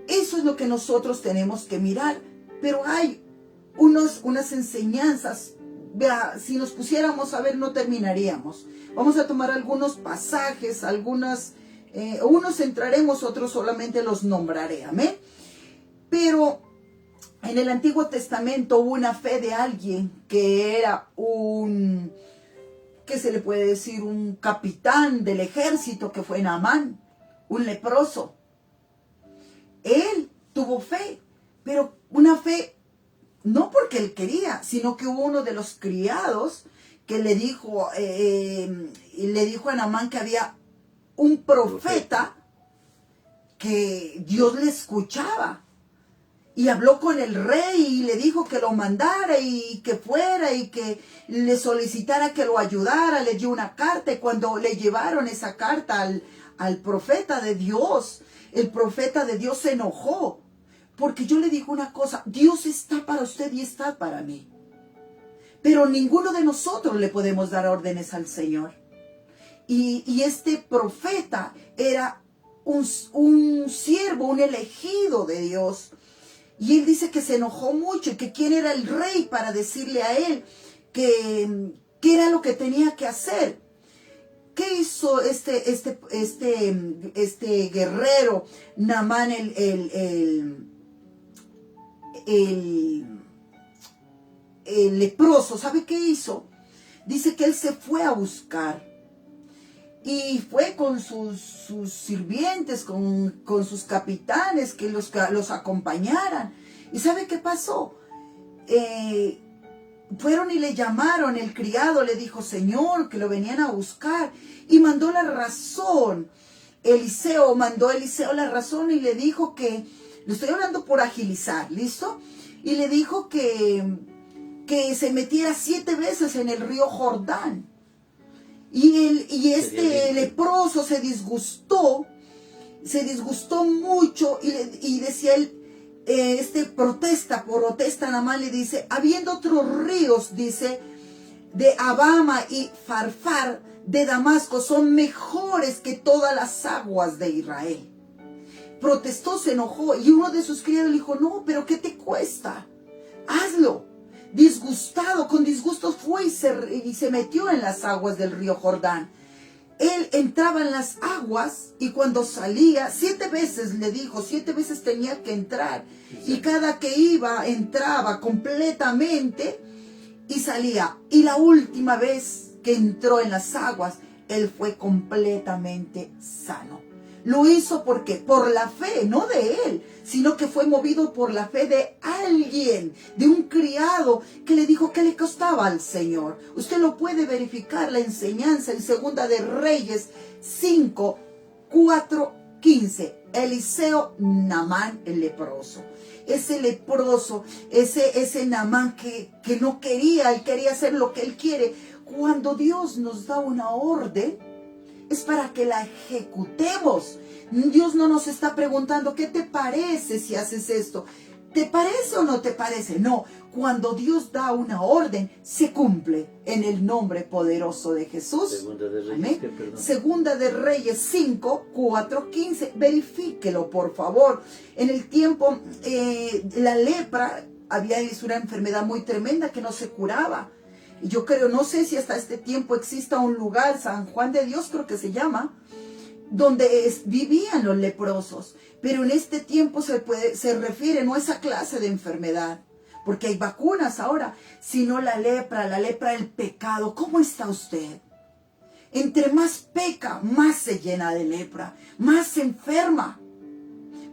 [SPEAKER 1] Eso es lo que nosotros tenemos que mirar. Pero hay unas enseñanzas. Vea, si nos pusiéramos a ver no terminaríamos. Vamos a tomar algunos pasajes, unos entraremos, otros solamente los nombraré. Amén. Pero en el Antiguo Testamento hubo una fe de alguien que era ¿qué se le puede decir? Un capitán del ejército, que fue Naamán, un leproso. Él tuvo fe, pero una fe no porque él quería, sino que hubo uno de los criados que le dijo a Naamán que había un profeta que Dios le escuchaba. Y habló con el rey y le dijo que lo mandara y que fuera y que le solicitara que lo ayudara. Le dio una carta, y cuando le llevaron esa carta al profeta de Dios, el profeta de Dios se enojó. Porque yo le digo una cosa, Dios está para usted y está para mí. Pero ninguno de nosotros le podemos dar órdenes al Señor. Y este profeta era un siervo, un elegido de Dios. Y él dice que se enojó mucho y que quién era el rey para decirle a él que era lo que tenía que hacer. ¿Qué hizo este guerrero, Naamán el leproso? ¿Sabe qué hizo? Dice que él se fue a buscar. Y fue con sus sirvientes, con sus capitanes que los acompañaran. ¿Y sabe qué pasó? Fueron y le llamaron, el criado le dijo, Señor, que lo venían a buscar. Y mandó la razón. Mandó Eliseo la razón y le dijo que, le estoy hablando por agilizar, ¿listo? Y le dijo que se metiera 7 veces en el río Jordán. Y este leproso se disgustó mucho y decía él, protesta Naamán, le dice, habiendo otros ríos, dice, de Abama y Farfar de Damasco son mejores que todas las aguas de Israel. Protestó, se enojó y uno de sus criados le dijo, no, pero ¿qué te cuesta? Hazlo. Disgustado, con disgusto fue y se metió en las aguas del río Jordán. Él entraba en las aguas y cuando salía, 7 veces le dijo, 7 veces tenía que entrar. Y cada que iba, entraba completamente y salía. Y la última vez que entró en las aguas, él fue completamente sano. Lo hizo porque por la fe, no de él, sino que fue movido por la fe de alguien, de un criado que le dijo que le costaba al Señor. Usted lo puede verificar, la enseñanza en Segunda de Reyes 5, 4, 15. Eliseo, Naamán el leproso. Ese leproso, ese Naamán que no quería, él quería hacer lo que él quiere. Cuando Dios nos da una orden, es para que la ejecutemos. Dios no nos está preguntando, ¿qué te parece si haces esto? ¿Te parece o no te parece? No, cuando Dios da una orden, se cumple en el nombre poderoso de Jesús.
[SPEAKER 2] Segunda de Reyes,
[SPEAKER 1] amén. Segunda de Reyes 5, 4, 15. Verifíquelo, por favor. En el tiempo, la lepra es una enfermedad muy tremenda que no se curaba. Y yo creo, no sé si hasta este tiempo exista un lugar, San Juan de Dios creo que se llama, donde vivían los leprosos. Pero en este tiempo se refiere no a esa clase de enfermedad, porque hay vacunas ahora, sino la lepra, el pecado. ¿Cómo está usted? Entre más peca, más se llena de lepra, más se enferma.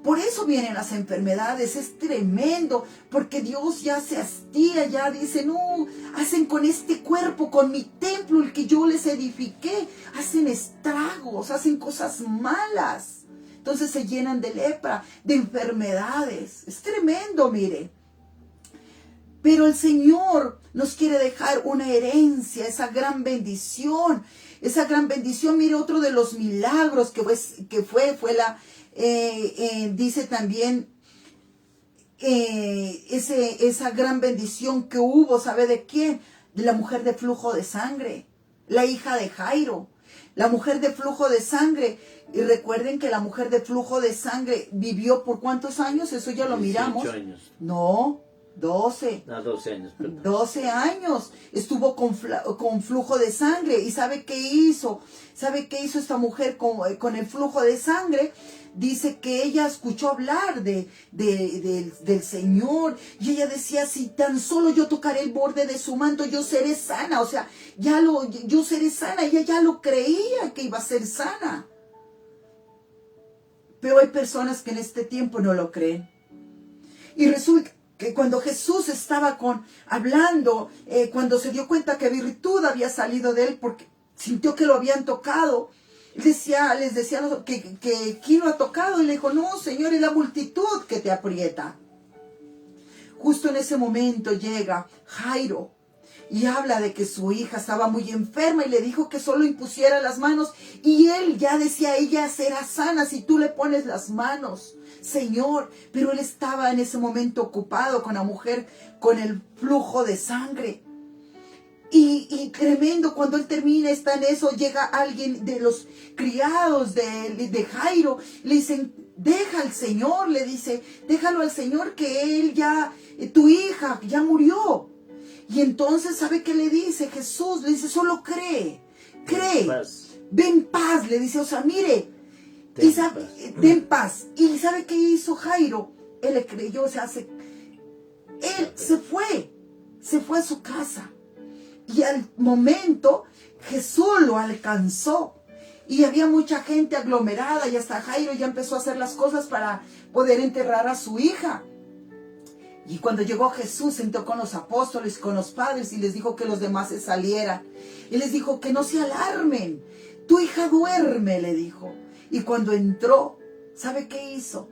[SPEAKER 1] Por eso vienen las enfermedades, es tremendo, porque Dios ya se hastía, ya dice, no, hacen con este cuerpo, con mi templo, el que yo les edifiqué, hacen estragos, hacen cosas malas. Entonces se llenan de lepra, de enfermedades. Es tremendo, mire. Pero el Señor nos quiere dejar una herencia, esa gran bendición. Esa gran bendición, mire, otro de los milagros que fue la, dice también, esa gran bendición que hubo, ¿sabe de quién? De la mujer de flujo de sangre, la hija de Jairo. La mujer de flujo de sangre, y recuerden que la mujer de flujo de sangre vivió por ¿cuántos años? Eso ya lo miramos.
[SPEAKER 2] 18 años.
[SPEAKER 1] No, 12.
[SPEAKER 2] 12 años, perdón.
[SPEAKER 1] 12 años estuvo con flujo de sangre. ¿Y sabe qué hizo? ¿Sabe qué hizo esta mujer con el flujo de sangre? Dice que ella escuchó hablar del Señor. Y ella decía, si tan solo yo tocaré el borde de su manto, yo seré sana. O sea, yo seré sana. Ella ya lo creía que iba a ser sana. Pero hay personas que en este tiempo no lo creen. Y resulta que cuando Jesús estaba hablando, cuando se dio cuenta que virtud había salido de él, porque sintió que lo habían tocado, les decía que ¿quién lo ha tocado? Y le dijo, no, Señor, es la multitud que te aprieta. Justo en ese momento llega Jairo y habla de que su hija estaba muy enferma y le dijo que solo impusiera las manos. Y él ya decía, ella será sana si tú le pones las manos, Señor. Pero él estaba en ese momento ocupado con la mujer con el flujo de sangre. Y tremendo, cuando él termina, está en eso, llega alguien de los criados de Jairo, le dicen, deja al Señor, le dice, déjalo al Señor que él ya, tu hija ya murió. Y entonces, ¿sabe qué le dice Jesús? Le dice, solo cree, ven paz, le dice, o sea, mire, ten paz. ¿Y sabe qué hizo Jairo? Él le creyó, o sea, él se fue a su casa. Y al momento Jesús lo alcanzó. Y había mucha gente aglomerada y hasta Jairo ya empezó a hacer las cosas para poder enterrar a su hija. Y cuando llegó Jesús, se sentó con los apóstoles, con los padres y les dijo que los demás se salieran. Y les dijo que no se alarmen. Tu hija duerme, le dijo. Y cuando entró, ¿sabe qué hizo?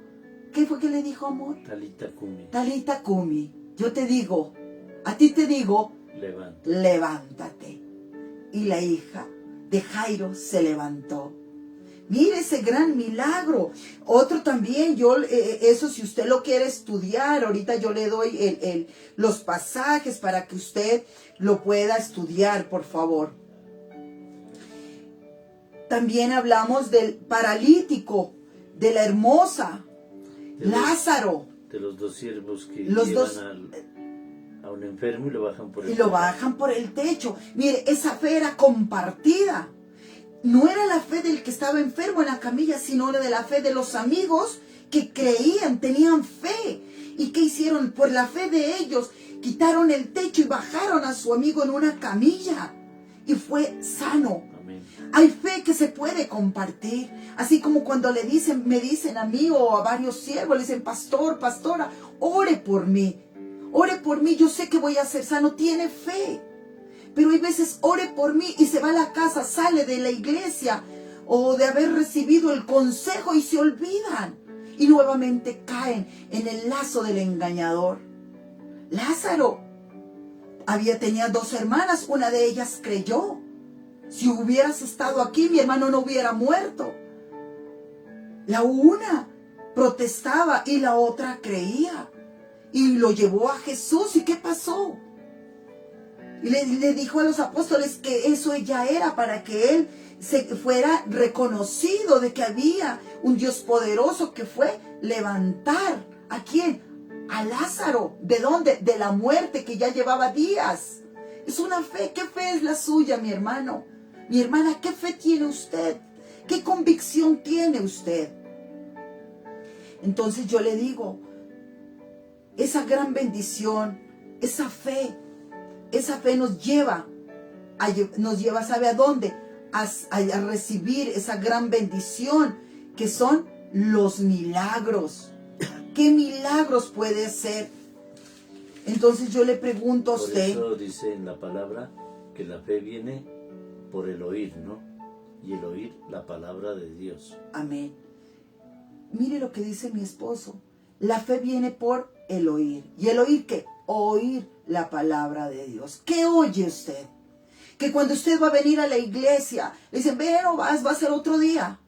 [SPEAKER 1] ¿Qué fue que le dijo, amor?
[SPEAKER 2] Talita Kumi.
[SPEAKER 1] Talita Kumi. Yo te digo, a ti te digo, levántate. Y la hija de Jairo se levantó. Mire ese gran milagro. Otro también, eso si usted lo quiere estudiar, ahorita yo le doy los pasajes para que usted lo pueda estudiar, por favor. También hablamos del paralítico, de la hermosa, Lázaro.
[SPEAKER 2] De los dos siervos que llevan a un enfermo y lo bajan por el techo.
[SPEAKER 1] Y lo bajan por el techo. Mire, esa fe era compartida. No era la fe del que estaba enfermo en la camilla, sino de la fe de los amigos que creían, tenían fe. ¿Y qué hicieron? Por la fe de ellos, quitaron el techo y bajaron a su amigo en una camilla. Y fue sano.
[SPEAKER 2] Amén.
[SPEAKER 1] Hay fe que se puede compartir. Así como cuando me dicen a mí o a varios siervos, le dicen, pastor, pastora, ore por mí. Ore por mí, yo sé que voy a ser sano. Tiene fe. Pero hay veces ore por mí y se va a la casa, sale de la iglesia o de haber recibido el consejo y se olvidan. Y nuevamente caen en el lazo del engañador. Lázaro tenía 2 hermanas, una de ellas creyó. Si hubieras estado aquí, mi hermano no hubiera muerto. La una protestaba y la otra creía. Y lo llevó a Jesús. ¿Y qué pasó? Y le dijo a los apóstoles que eso ya era para que él se fuera reconocido de que había un Dios poderoso que fue levantar. ¿A quién? A Lázaro. ¿De dónde? De la muerte que ya llevaba días. Es una fe. ¿Qué fe es la suya, mi hermano? Mi hermana, ¿qué fe tiene usted? ¿Qué convicción tiene usted? Entonces yo le digo, esa gran bendición, esa fe nos lleva, ¿sabe a dónde? A recibir esa gran bendición que son los milagros. ¿Qué milagros puede hacer? Entonces yo le pregunto a usted.
[SPEAKER 2] Por eso dice en la palabra que la fe viene por el oír, ¿no? Y el oír la palabra de Dios.
[SPEAKER 1] Amén. Mire lo que dice mi esposo. La fe viene por el oír. ¿Y el oír qué? Oír la palabra de Dios. ¿Qué oye usted? Que cuando usted va a venir a la iglesia, le dicen, ve, no vas, va a ser otro día.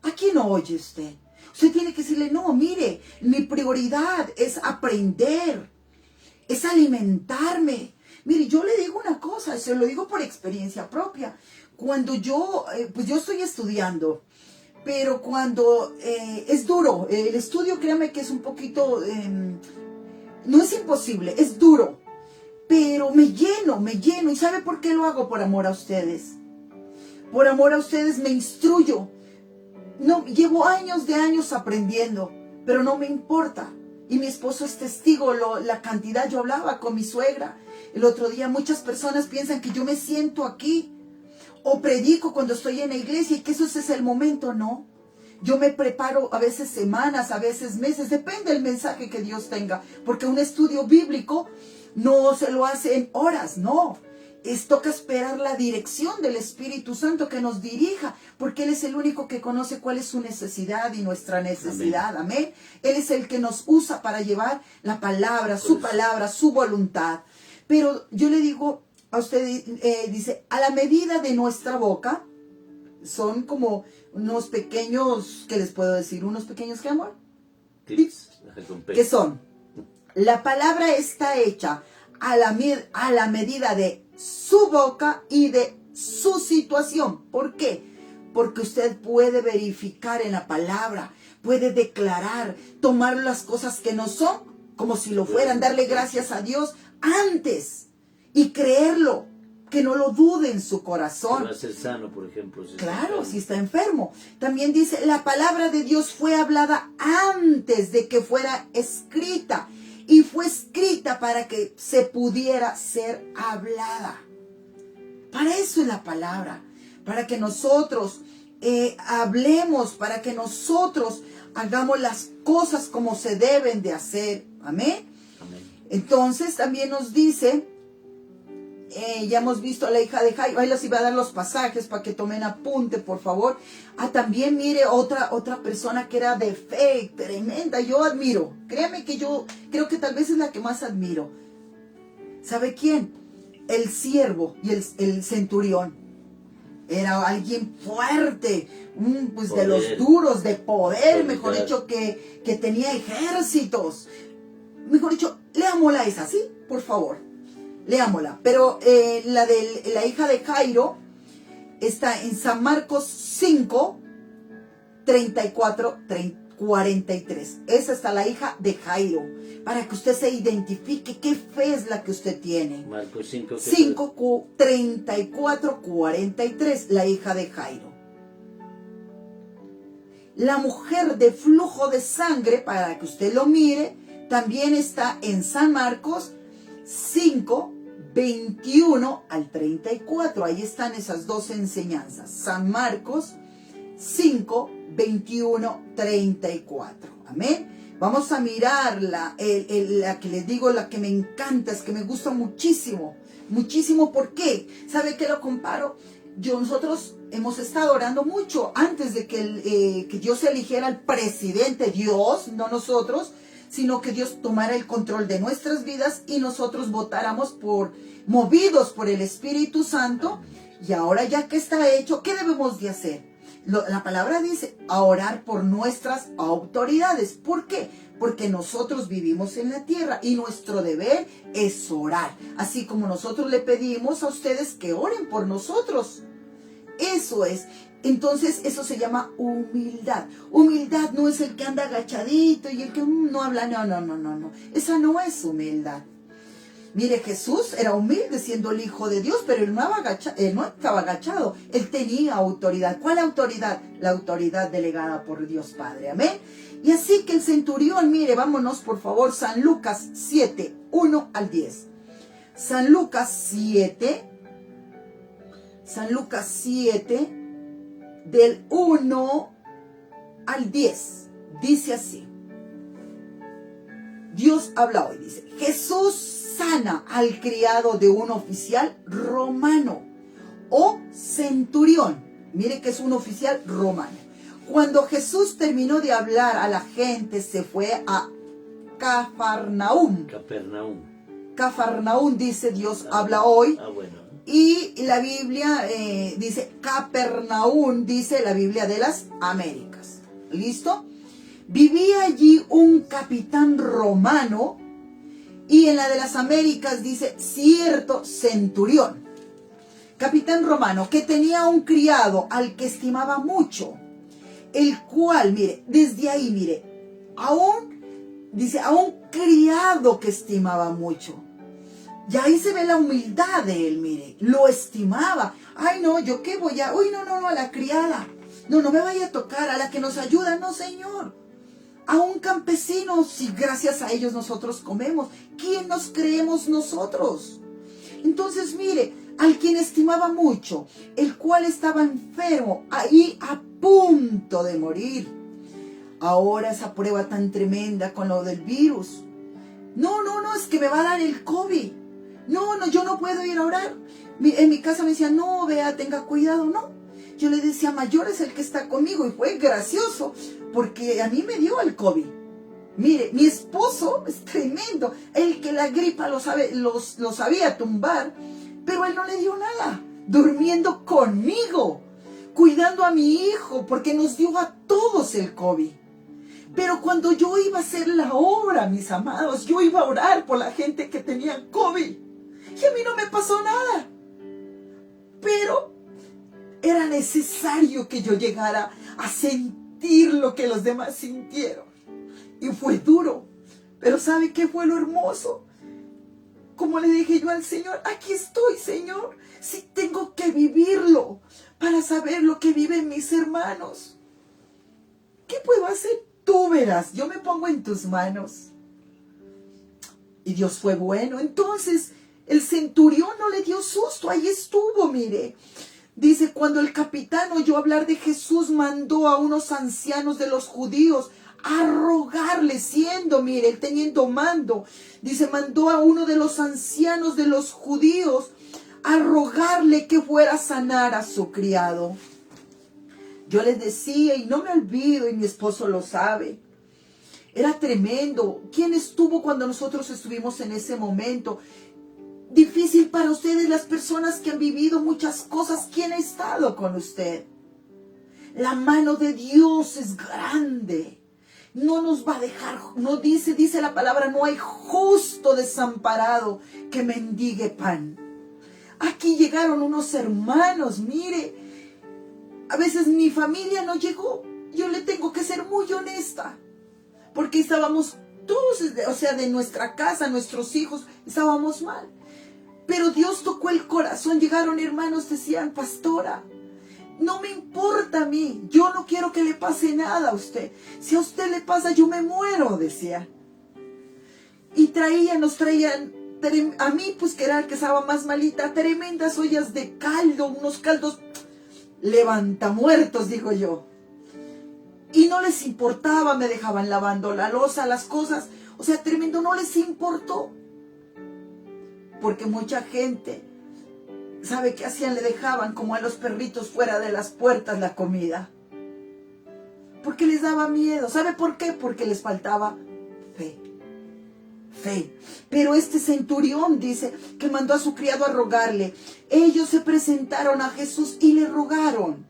[SPEAKER 1] ¿A quién oye usted? Usted tiene que decirle, no, mire, mi prioridad es aprender, es alimentarme. Mire, yo le digo una cosa, se lo digo por experiencia propia. Cuando yo estoy estudiando, pero cuando es duro, el estudio, créame que es un poquito, no es imposible, es duro. Pero me lleno. ¿Y sabe por qué lo hago? Por amor a ustedes. Por amor a ustedes me instruyo. No, llevo años de años aprendiendo, pero no me importa. Y mi esposo es testigo, la cantidad. Yo hablaba con mi suegra el otro día. Muchas personas piensan que yo me siento aquí o predico cuando estoy en la iglesia y que eso es el momento. No. Yo me preparo a veces semanas, a veces meses. Depende del mensaje que Dios tenga. Porque un estudio bíblico no se lo hace en horas, no. Toca esperar la dirección del Espíritu Santo que nos dirija, porque Él es el único que conoce cuál es su necesidad y nuestra necesidad. Amén. Él es el que nos usa para llevar la palabra, su voluntad. Pero yo le digo a usted, dice, a la medida de nuestra boca, son como unos pequeños, ¿qué les puedo decir? ¿Unos pequeños qué, amor?
[SPEAKER 2] Tips.
[SPEAKER 1] ¿Qué son? La palabra está hecha a la medida de su boca y de su situación. ¿Por qué? Porque usted puede verificar en la palabra, puede declarar, tomar las cosas que no son como si lo fueran, darle gracias a Dios antes y creerlo, que no lo dude en su corazón.
[SPEAKER 2] Va a ser sano, por ejemplo.
[SPEAKER 1] Claro, si está enfermo. También dice, la palabra de Dios fue hablada antes de que fuera escrita. Y fue escrita para que se pudiera ser hablada. Para eso es la palabra. Para que nosotros hablemos, para que nosotros hagamos las cosas como se deben de hacer. Amén.
[SPEAKER 2] Amén.
[SPEAKER 1] Entonces también nos dice, ya hemos visto a la hija de Jairo. Ahí les iba a dar los pasajes para que tomen apunte, por favor. También mire otra persona que era de fe tremenda. Yo admiro. Créame que yo creo que tal vez es la que más admiro. ¿Sabe quién? El siervo y el centurión. Era alguien fuerte, pues de los duros, de poder, mejor dicho, que tenía ejércitos. Mejor dicho, leámosla esa, ¿sí? Por favor. Leámosla. Pero la de la hija de Jairo está en San Marcos 5, 34, 43. Esa está la hija de Jairo. Para que usted se identifique qué fe es la que usted tiene.
[SPEAKER 2] Marcos 5,
[SPEAKER 1] 34, 43. La hija de Jairo. La mujer de flujo de sangre, para que usted lo mire, también está en San Marcos 5, 21 al 34. Ahí están esas dos enseñanzas. San Marcos 5, 21, 34. Amén. Vamos a mirar la que les digo, la que me encanta, es que me gusta muchísimo. Muchísimo, ¿por qué? ¿Sabe qué lo comparo? Nosotros hemos estado orando mucho antes de que Dios eligiera al presidente, Dios, no nosotros, sino que Dios tomara el control de nuestras vidas y nosotros votáramos movidos por el Espíritu Santo. Y ahora ya que está hecho, ¿qué debemos de hacer? La palabra dice, a orar por nuestras autoridades. ¿Por qué? Porque nosotros vivimos en la tierra y nuestro deber es orar. Así como nosotros le pedimos a ustedes que oren por nosotros. Eso es. Entonces eso se llama humildad. Humildad no es el que anda agachadito y el que no habla. No. Esa no es humildad. Mire, Jesús era humilde siendo el Hijo de Dios, pero él no estaba agachado. Él tenía autoridad. ¿Cuál autoridad? La autoridad delegada por Dios Padre. Amén. Y así que el centurión, mire, vámonos por favor, San Lucas 7, 1 al 10. San Lucas 7, del 1 al 10. dice así. Dios habla hoy, dice, Jesús sana al criado de un oficial romano o centurión. Mire que es un oficial romano. Cuando Jesús terminó de hablar a la gente, se fue a Cafarnaúm. Cafarnaúm dice Dios habla hoy.
[SPEAKER 2] Bueno.
[SPEAKER 1] Y la Biblia dice Capernaúm, dice la Biblia de las Américas. ¿Listo? Vivía allí un capitán romano y en la de las Américas dice cierto centurión. Capitán romano que tenía un criado al que estimaba mucho, el cual, mire, desde ahí, mire, dice, a un criado que estimaba mucho. Y ahí se ve la humildad de él, mire, lo estimaba. Ay, no, ¿yo qué voy a? Uy, no, a la criada. No me vaya a tocar, a la que nos ayuda, no, señor. A un campesino, si gracias a ellos nosotros comemos. ¿Quién nos creemos nosotros? Entonces, mire, al quien estimaba mucho, el cual estaba enfermo, ahí a punto de morir. Ahora esa prueba tan tremenda con lo del virus. No, es que me va a dar el COVID. No, yo no puedo ir a orar. En mi casa me decían, no, vea, tenga cuidado, no. Yo le decía, mayor es el que está conmigo. Y fue gracioso, porque a mí me dio el COVID. Mire, mi esposo es tremendo. El que la gripa lo sabía tumbar, pero él no le dio nada. Durmiendo conmigo, cuidando a mi hijo, porque nos dio a todos el COVID. Pero cuando yo iba a hacer la obra, mis amados, yo iba a orar por la gente que tenía COVID. Y a mí no me pasó nada. Pero era necesario que yo llegara a sentir lo que los demás sintieron. Y fue duro. Pero ¿sabe qué fue lo hermoso? Como le dije yo al Señor, aquí estoy, Señor. Si tengo que vivirlo para saber lo que viven mis hermanos. ¿Qué puedo hacer? Tú verás, yo me pongo en tus manos. Y Dios fue bueno. Entonces, el centurión no le dio susto, ahí estuvo, mire. Dice, cuando el capitán oyó hablar de Jesús, mandó a unos ancianos de los judíos a rogarle, mire, él teniendo mando. Dice, mandó a uno de los ancianos de los judíos a rogarle que fuera a sanar a su criado. Yo les decía, y no me olvido, y mi esposo lo sabe, era tremendo. ¿Quién estuvo cuando nosotros estuvimos en ese momento? Difícil para ustedes, las personas que han vivido muchas cosas. ¿Quién ha estado con usted? La mano de Dios es grande. No nos va a dejar, no dice la palabra, no hay justo desamparado que mendigue pan. Aquí llegaron unos hermanos, mire. A veces mi familia no llegó. Yo le tengo que ser muy honesta. Porque estábamos todos, o sea, de nuestra casa, nuestros hijos, estábamos mal. Pero Dios tocó el corazón. Llegaron hermanos, decían, pastora, no me importa a mí. Yo no quiero que le pase nada a usted. Si a usted le pasa, yo me muero, decía. Y nos traían, a mí, pues que era el que estaba más malita, tremendas ollas de caldo, unos caldos levantamuertos, digo yo. Y no les importaba, me dejaban lavando la loza, las cosas. O sea, tremendo, no les importó. Porque mucha gente, ¿sabe qué hacían? Le dejaban como a los perritos fuera de las puertas la comida. Porque les daba miedo. ¿Sabe por qué? Porque les faltaba fe. Pero este centurión dice que mandó a su criado a rogarle. Ellos se presentaron a Jesús y le rogaron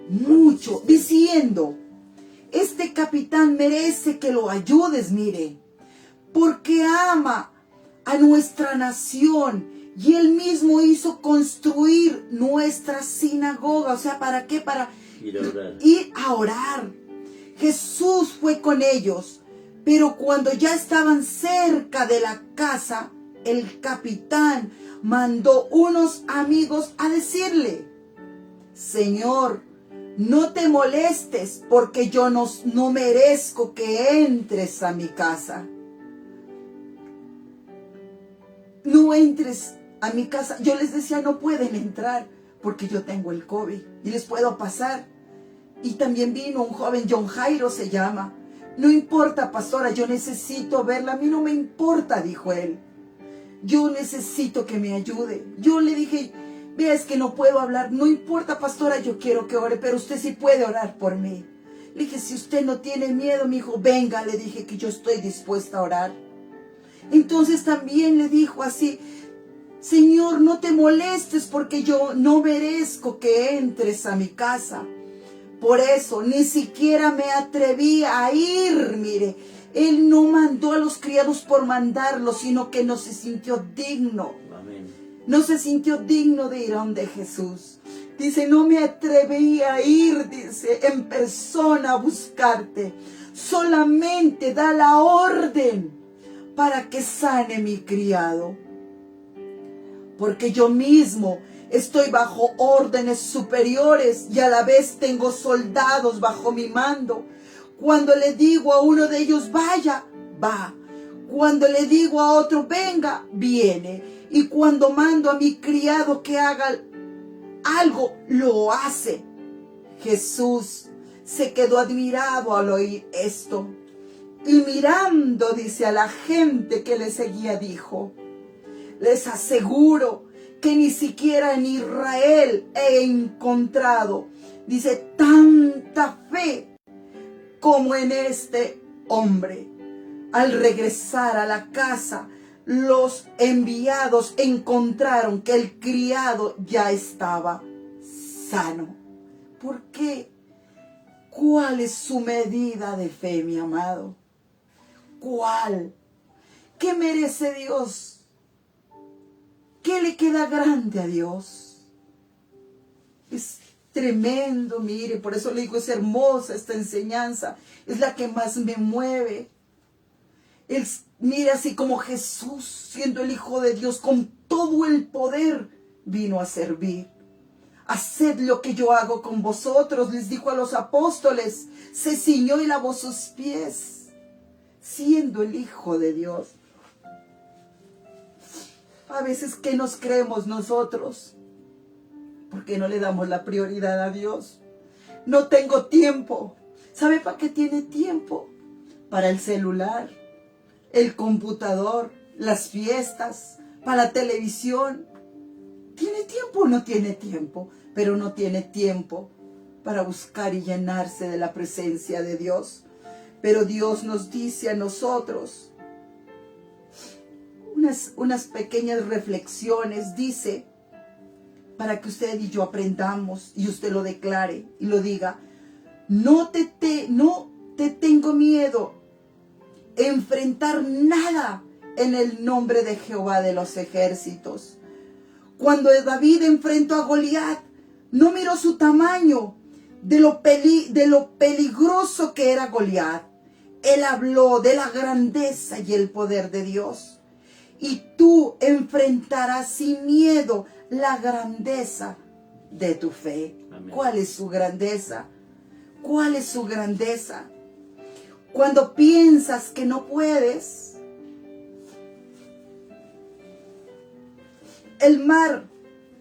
[SPEAKER 1] mucho, diciendo, este capitán merece que lo ayudes, mire, porque ama a nuestra nación y él mismo hizo construir nuestra sinagoga. O sea, ¿para qué? Para ir a orar. Jesús fue con ellos. Pero cuando ya estaban cerca de la casa, el capitán mandó unos amigos a decirle, Señor, no te molestes porque yo no merezco que entres a mi casa. No entres a mi casa. Yo les decía, no pueden entrar porque yo tengo el COVID y les puedo pasar. Y también vino un joven, John Jairo se llama. No importa, pastora, yo necesito verla. A mí no me importa, dijo él. Yo necesito que me ayude. Yo le dije, vea, es que no puedo hablar. No importa, pastora, yo quiero que ore, pero usted sí puede orar por mí. Le dije, si usted no tiene miedo, mi hijo, venga. Le dije que yo estoy dispuesta a orar. Entonces también le dijo así, Señor, no te molestes porque yo no merezco que entres a mi casa. Por eso ni siquiera me atreví a ir, mire. Él no mandó a los criados por mandarlos, sino que no se sintió digno.
[SPEAKER 2] Amén.
[SPEAKER 1] No se sintió digno de ir a donde Jesús. Dice, no me atreví a ir, dice, en persona a buscarte. Solamente da la orden para que sane mi criado. Porque yo mismo estoy bajo órdenes superiores y a la vez tengo soldados bajo mi mando. Cuando le digo a uno de ellos, vaya, va. Cuando le digo a otro, venga, viene. Y cuando mando a mi criado que haga algo, lo hace. Jesús se quedó admirado al oír esto. Y mirando, dice, a la gente que le seguía, dijo, les aseguro que ni siquiera en Israel he encontrado, dice, tanta fe como en este hombre. Al regresar a la casa, los enviados encontraron que el criado ya estaba sano. ¿Por qué? ¿Cuál es su medida de fe, mi amado? ¿Cuál? ¿Qué merece Dios? ¿Qué le queda grande a Dios? Es tremendo, mire, por eso le digo, es hermosa esta enseñanza, es la que más me mueve. Mira, así como Jesús, siendo el Hijo de Dios, con todo el poder, vino a servir. Haced lo que yo hago con vosotros, les dijo a los apóstoles, se ciñó y lavó sus pies, siendo el Hijo de Dios. A veces, ¿qué nos creemos nosotros? ¿Por qué no le damos la prioridad a Dios? No tengo tiempo. ¿Sabe para qué tiene tiempo? Para el celular, el computador, las fiestas, para la televisión. ¿Tiene tiempo o no tiene tiempo? Pero no tiene tiempo para buscar y llenarse de la presencia de Dios. Pero Dios nos dice a nosotros unas pequeñas reflexiones, dice, para que usted y yo aprendamos y usted lo declare y lo diga. No te tengo miedo a enfrentar nada en el nombre de Jehová de los ejércitos. Cuando David enfrentó a Goliat, no miró su tamaño, de lo peligroso que era Goliat. Él habló de la grandeza y el poder de Dios. Y tú enfrentarás sin miedo la grandeza de tu fe.
[SPEAKER 2] Amén.
[SPEAKER 1] ¿Cuál es su grandeza? ¿Cuál es su grandeza? Cuando piensas que no puedes, el mar,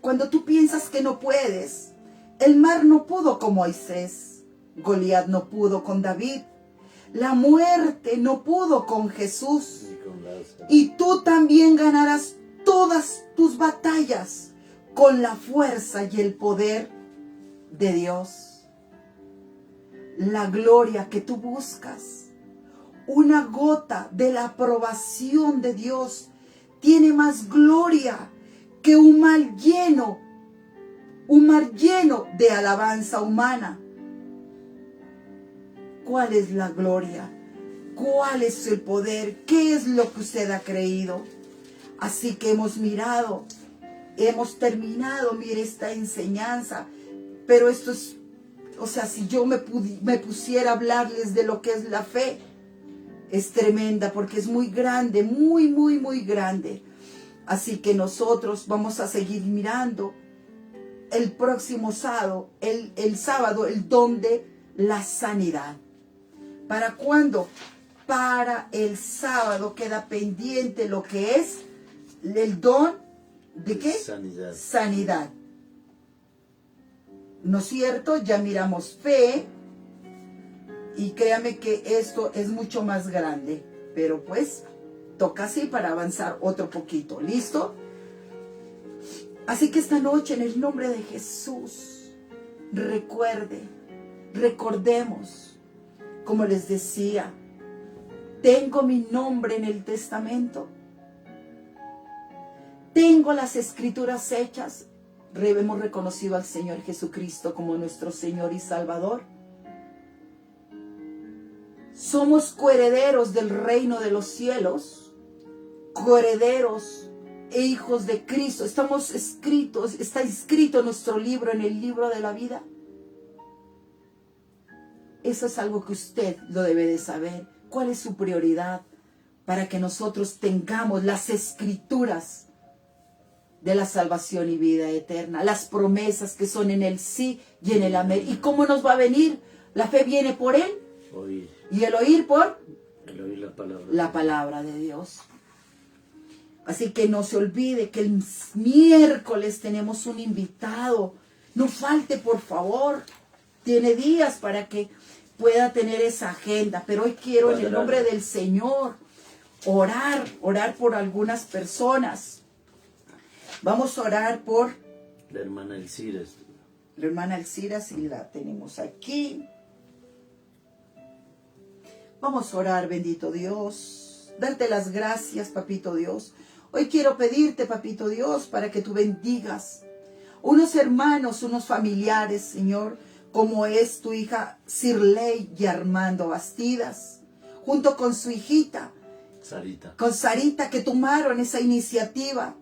[SPEAKER 1] cuando tú piensas que no puedes, el mar no pudo con Moisés, Goliat no pudo con David, la muerte no pudo con Jesús. Y tú también ganarás todas tus batallas con la fuerza y el poder de Dios. La gloria que tú buscas, una gota de la aprobación de Dios, tiene más gloria que un mar lleno de alabanza humana. ¿Cuál es la gloria? ¿Cuál es el poder? ¿Qué es lo que usted ha creído? Así que hemos mirado, hemos terminado, mire, esta enseñanza. Pero esto es, o sea, si yo me pusiera a hablarles de lo que es la fe, es tremenda porque es muy grande, muy, muy, muy grande. Así que nosotros vamos a seguir mirando el próximo sábado, el sábado, el don de la sanidad. ¿Para cuándo? Para el sábado queda pendiente lo que es el don de ¿qué?
[SPEAKER 2] Sanidad.
[SPEAKER 1] Sanidad. ¿no es cierto? Ya miramos fe. Y créame que esto es mucho más grande. Pero pues, toca así para avanzar otro poquito. ¿Listo? Así que esta noche, en el nombre de Jesús, recordemos, como les decía, tengo mi nombre en el testamento. Tengo las escrituras hechas. Hemos reconocido al Señor Jesucristo como nuestro Señor y Salvador. Somos coherederos del reino de los cielos, coherederos e hijos de Cristo. Estamos escritos, está escrito nuestro libro en el libro de la vida. Eso es algo que usted lo debe de saber. ¿Cuál es su prioridad para que nosotros tengamos las escrituras de la salvación y vida eterna? Las promesas que son en el sí y en el amén. ¿Y cómo nos va a venir? La fe viene por él.
[SPEAKER 2] Oír.
[SPEAKER 1] Y el oír por
[SPEAKER 2] la
[SPEAKER 1] palabra de Dios. Así que no se olvide que el miércoles tenemos un invitado. No falte, por favor. Tiene días para que pueda tener esa agenda. Pero hoy quiero, en el nombre del Señor, orar por algunas personas. Vamos a orar por
[SPEAKER 2] la hermana Elcira.
[SPEAKER 1] La hermana Elcira, si la tenemos aquí. Vamos a orar, bendito Dios. Darte las gracias, papito Dios. Hoy quiero pedirte, papito Dios, para que tú bendigas unos hermanos, unos familiares, Señor, como es tu hija Sirley y Armando Bastidas, junto con su hijita, con Sarita, que tomaron esa iniciativa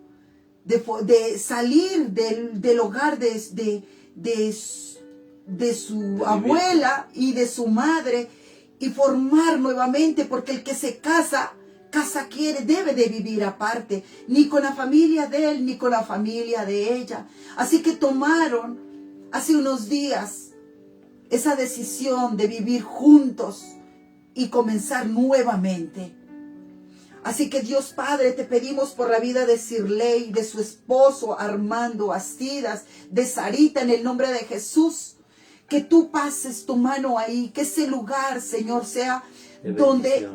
[SPEAKER 1] de salir del hogar de su abuela y de su madre y formar nuevamente, porque el que se casa quiere, debe de vivir aparte, ni con la familia de él, ni con la familia de ella. Así que tomaron hace unos días esa decisión de vivir juntos y comenzar nuevamente. Así que Dios Padre, te pedimos por la vida de Sirley, de su esposo Armando Bastidas, de Sarita, en el nombre de Jesús, que tú pases tu mano ahí, que ese lugar, Señor, sea donde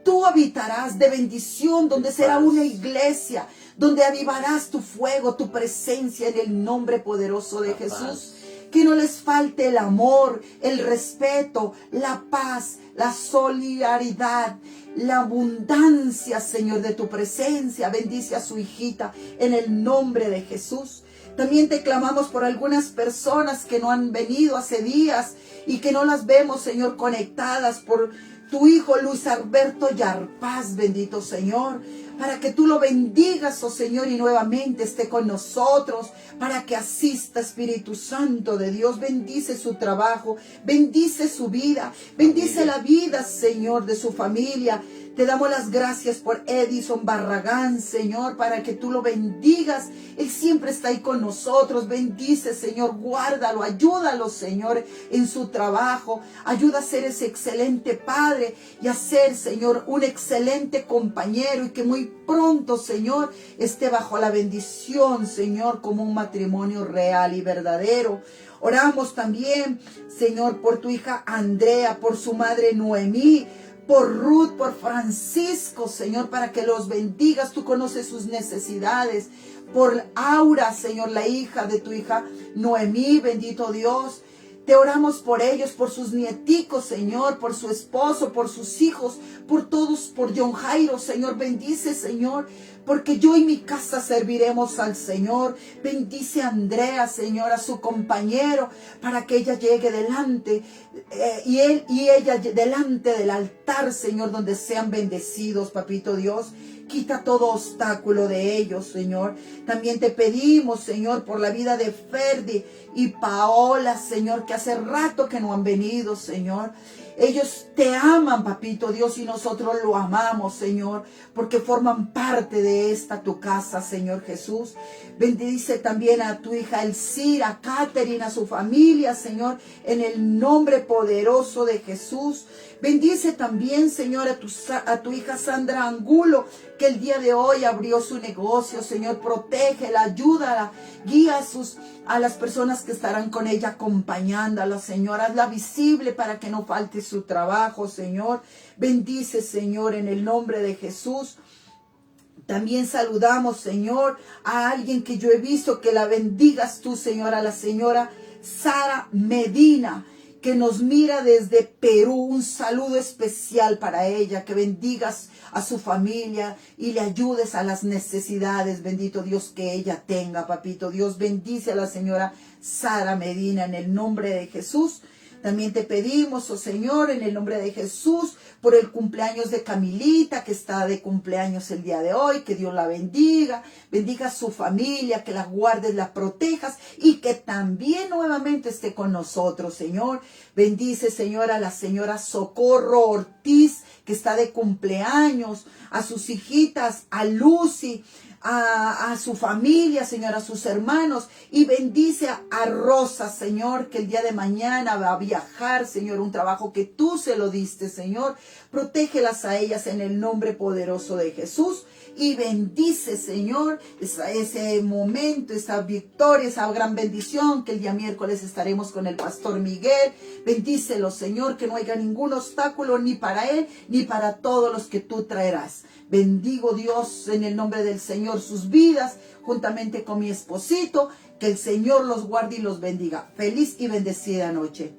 [SPEAKER 1] tú habitarás, de bendición, donde será una iglesia, donde avivarás tu fuego, tu presencia, en el nombre poderoso de Jesús. Que no les falte el amor, el respeto, la paz, la solidaridad, la abundancia, Señor, de tu presencia. Bendice a su hijita en el nombre de Jesús. También te clamamos por algunas personas que no han venido hace días y que no las vemos, Señor, conectadas, por tu hijo Luis Alberto Yarpaz, bendito Señor, para que tú lo bendigas, oh Señor, y nuevamente esté con nosotros, para que asista, Espíritu Santo de Dios. Bendice su trabajo, bendice su vida, bendice la vida, Señor, de su familia. Te damos las gracias por Edison Barragán, Señor, para que tú lo bendigas. Él siempre está ahí con nosotros. Bendice, Señor, guárdalo, ayúdalo, Señor, en su trabajo. Ayuda a ser ese excelente padre y a ser, Señor, un excelente compañero, y que muy pronto, Señor, esté bajo la bendición, Señor, como un matrimonio real y verdadero. Oramos también, Señor, por tu hija Andrea, por su madre Noemí, por Ruth, por Francisco, Señor, para que los bendigas. Tú conoces sus necesidades. Por Aura, Señor, la hija de tu hija Noemí, bendito Dios. Te oramos por ellos, por sus nieticos, Señor, por su esposo, por sus hijos, por todos, por John Jairo, Señor. Bendice, Señor, porque yo y mi casa serviremos al Señor. Bendice a Andrea, Señor, a su compañero, para que ella llegue delante, y él y ella delante del altar, Señor, donde sean bendecidos, papito Dios. Quita todo obstáculo de ellos, Señor. También te pedimos, Señor, por la vida de Ferdi y Paola, Señor, que hace rato que no han venido, Señor. Ellos te aman, papito Dios, y nosotros lo amamos, Señor, porque forman parte de esta tu casa, Señor Jesús. Bendice también a tu hija Elcira, a Catherine, a su familia, Señor, en el nombre poderoso de Jesús. Bendice también, Señor, a tu hija Sandra Angulo, que el día de hoy abrió su negocio. Señor, protégela, ayúdala, guía a las personas que estarán con ella acompañándola, Señor. Hazla visible para que no falte su trabajo, Señor. Bendice, Señor, en el nombre de Jesús. También saludamos, Señor, a alguien que yo he visto, que la bendigas tú, Señor, a la señora Sara Medina, que nos mira desde Perú. Un saludo especial para ella, que bendigas a su familia y le ayudes a las necesidades, bendito Dios, que ella tenga, papito Dios. Bendice a la señora Sara Medina en el nombre de Jesús. También te pedimos, oh Señor, en el nombre de Jesús, por el cumpleaños de Camilita, que está de cumpleaños el día de hoy, que Dios la bendiga, bendiga a su familia, que la guardes, la protejas y que también nuevamente esté con nosotros, Señor. Bendice, Señor, a la señora Socorro Ortiz, que está de cumpleaños, a sus hijitas, a Lucy, a su familia, Señor, a sus hermanos, y bendice a Rosa, Señor, que el día de mañana va a viajar, Señor, un trabajo que tú se lo diste, Señor. Protégelas a ellas en el nombre poderoso de Jesús. Y bendice, Señor, ese momento, esa victoria, esa gran bendición, que el día miércoles estaremos con el pastor Miguel. Bendícelo, Señor, que no haya ningún obstáculo ni para él, ni para todos los que tú traerás. Bendigo, Dios, en el nombre del Señor, sus vidas, juntamente con mi esposito. Que el Señor los guarde y los bendiga. Feliz y bendecida noche.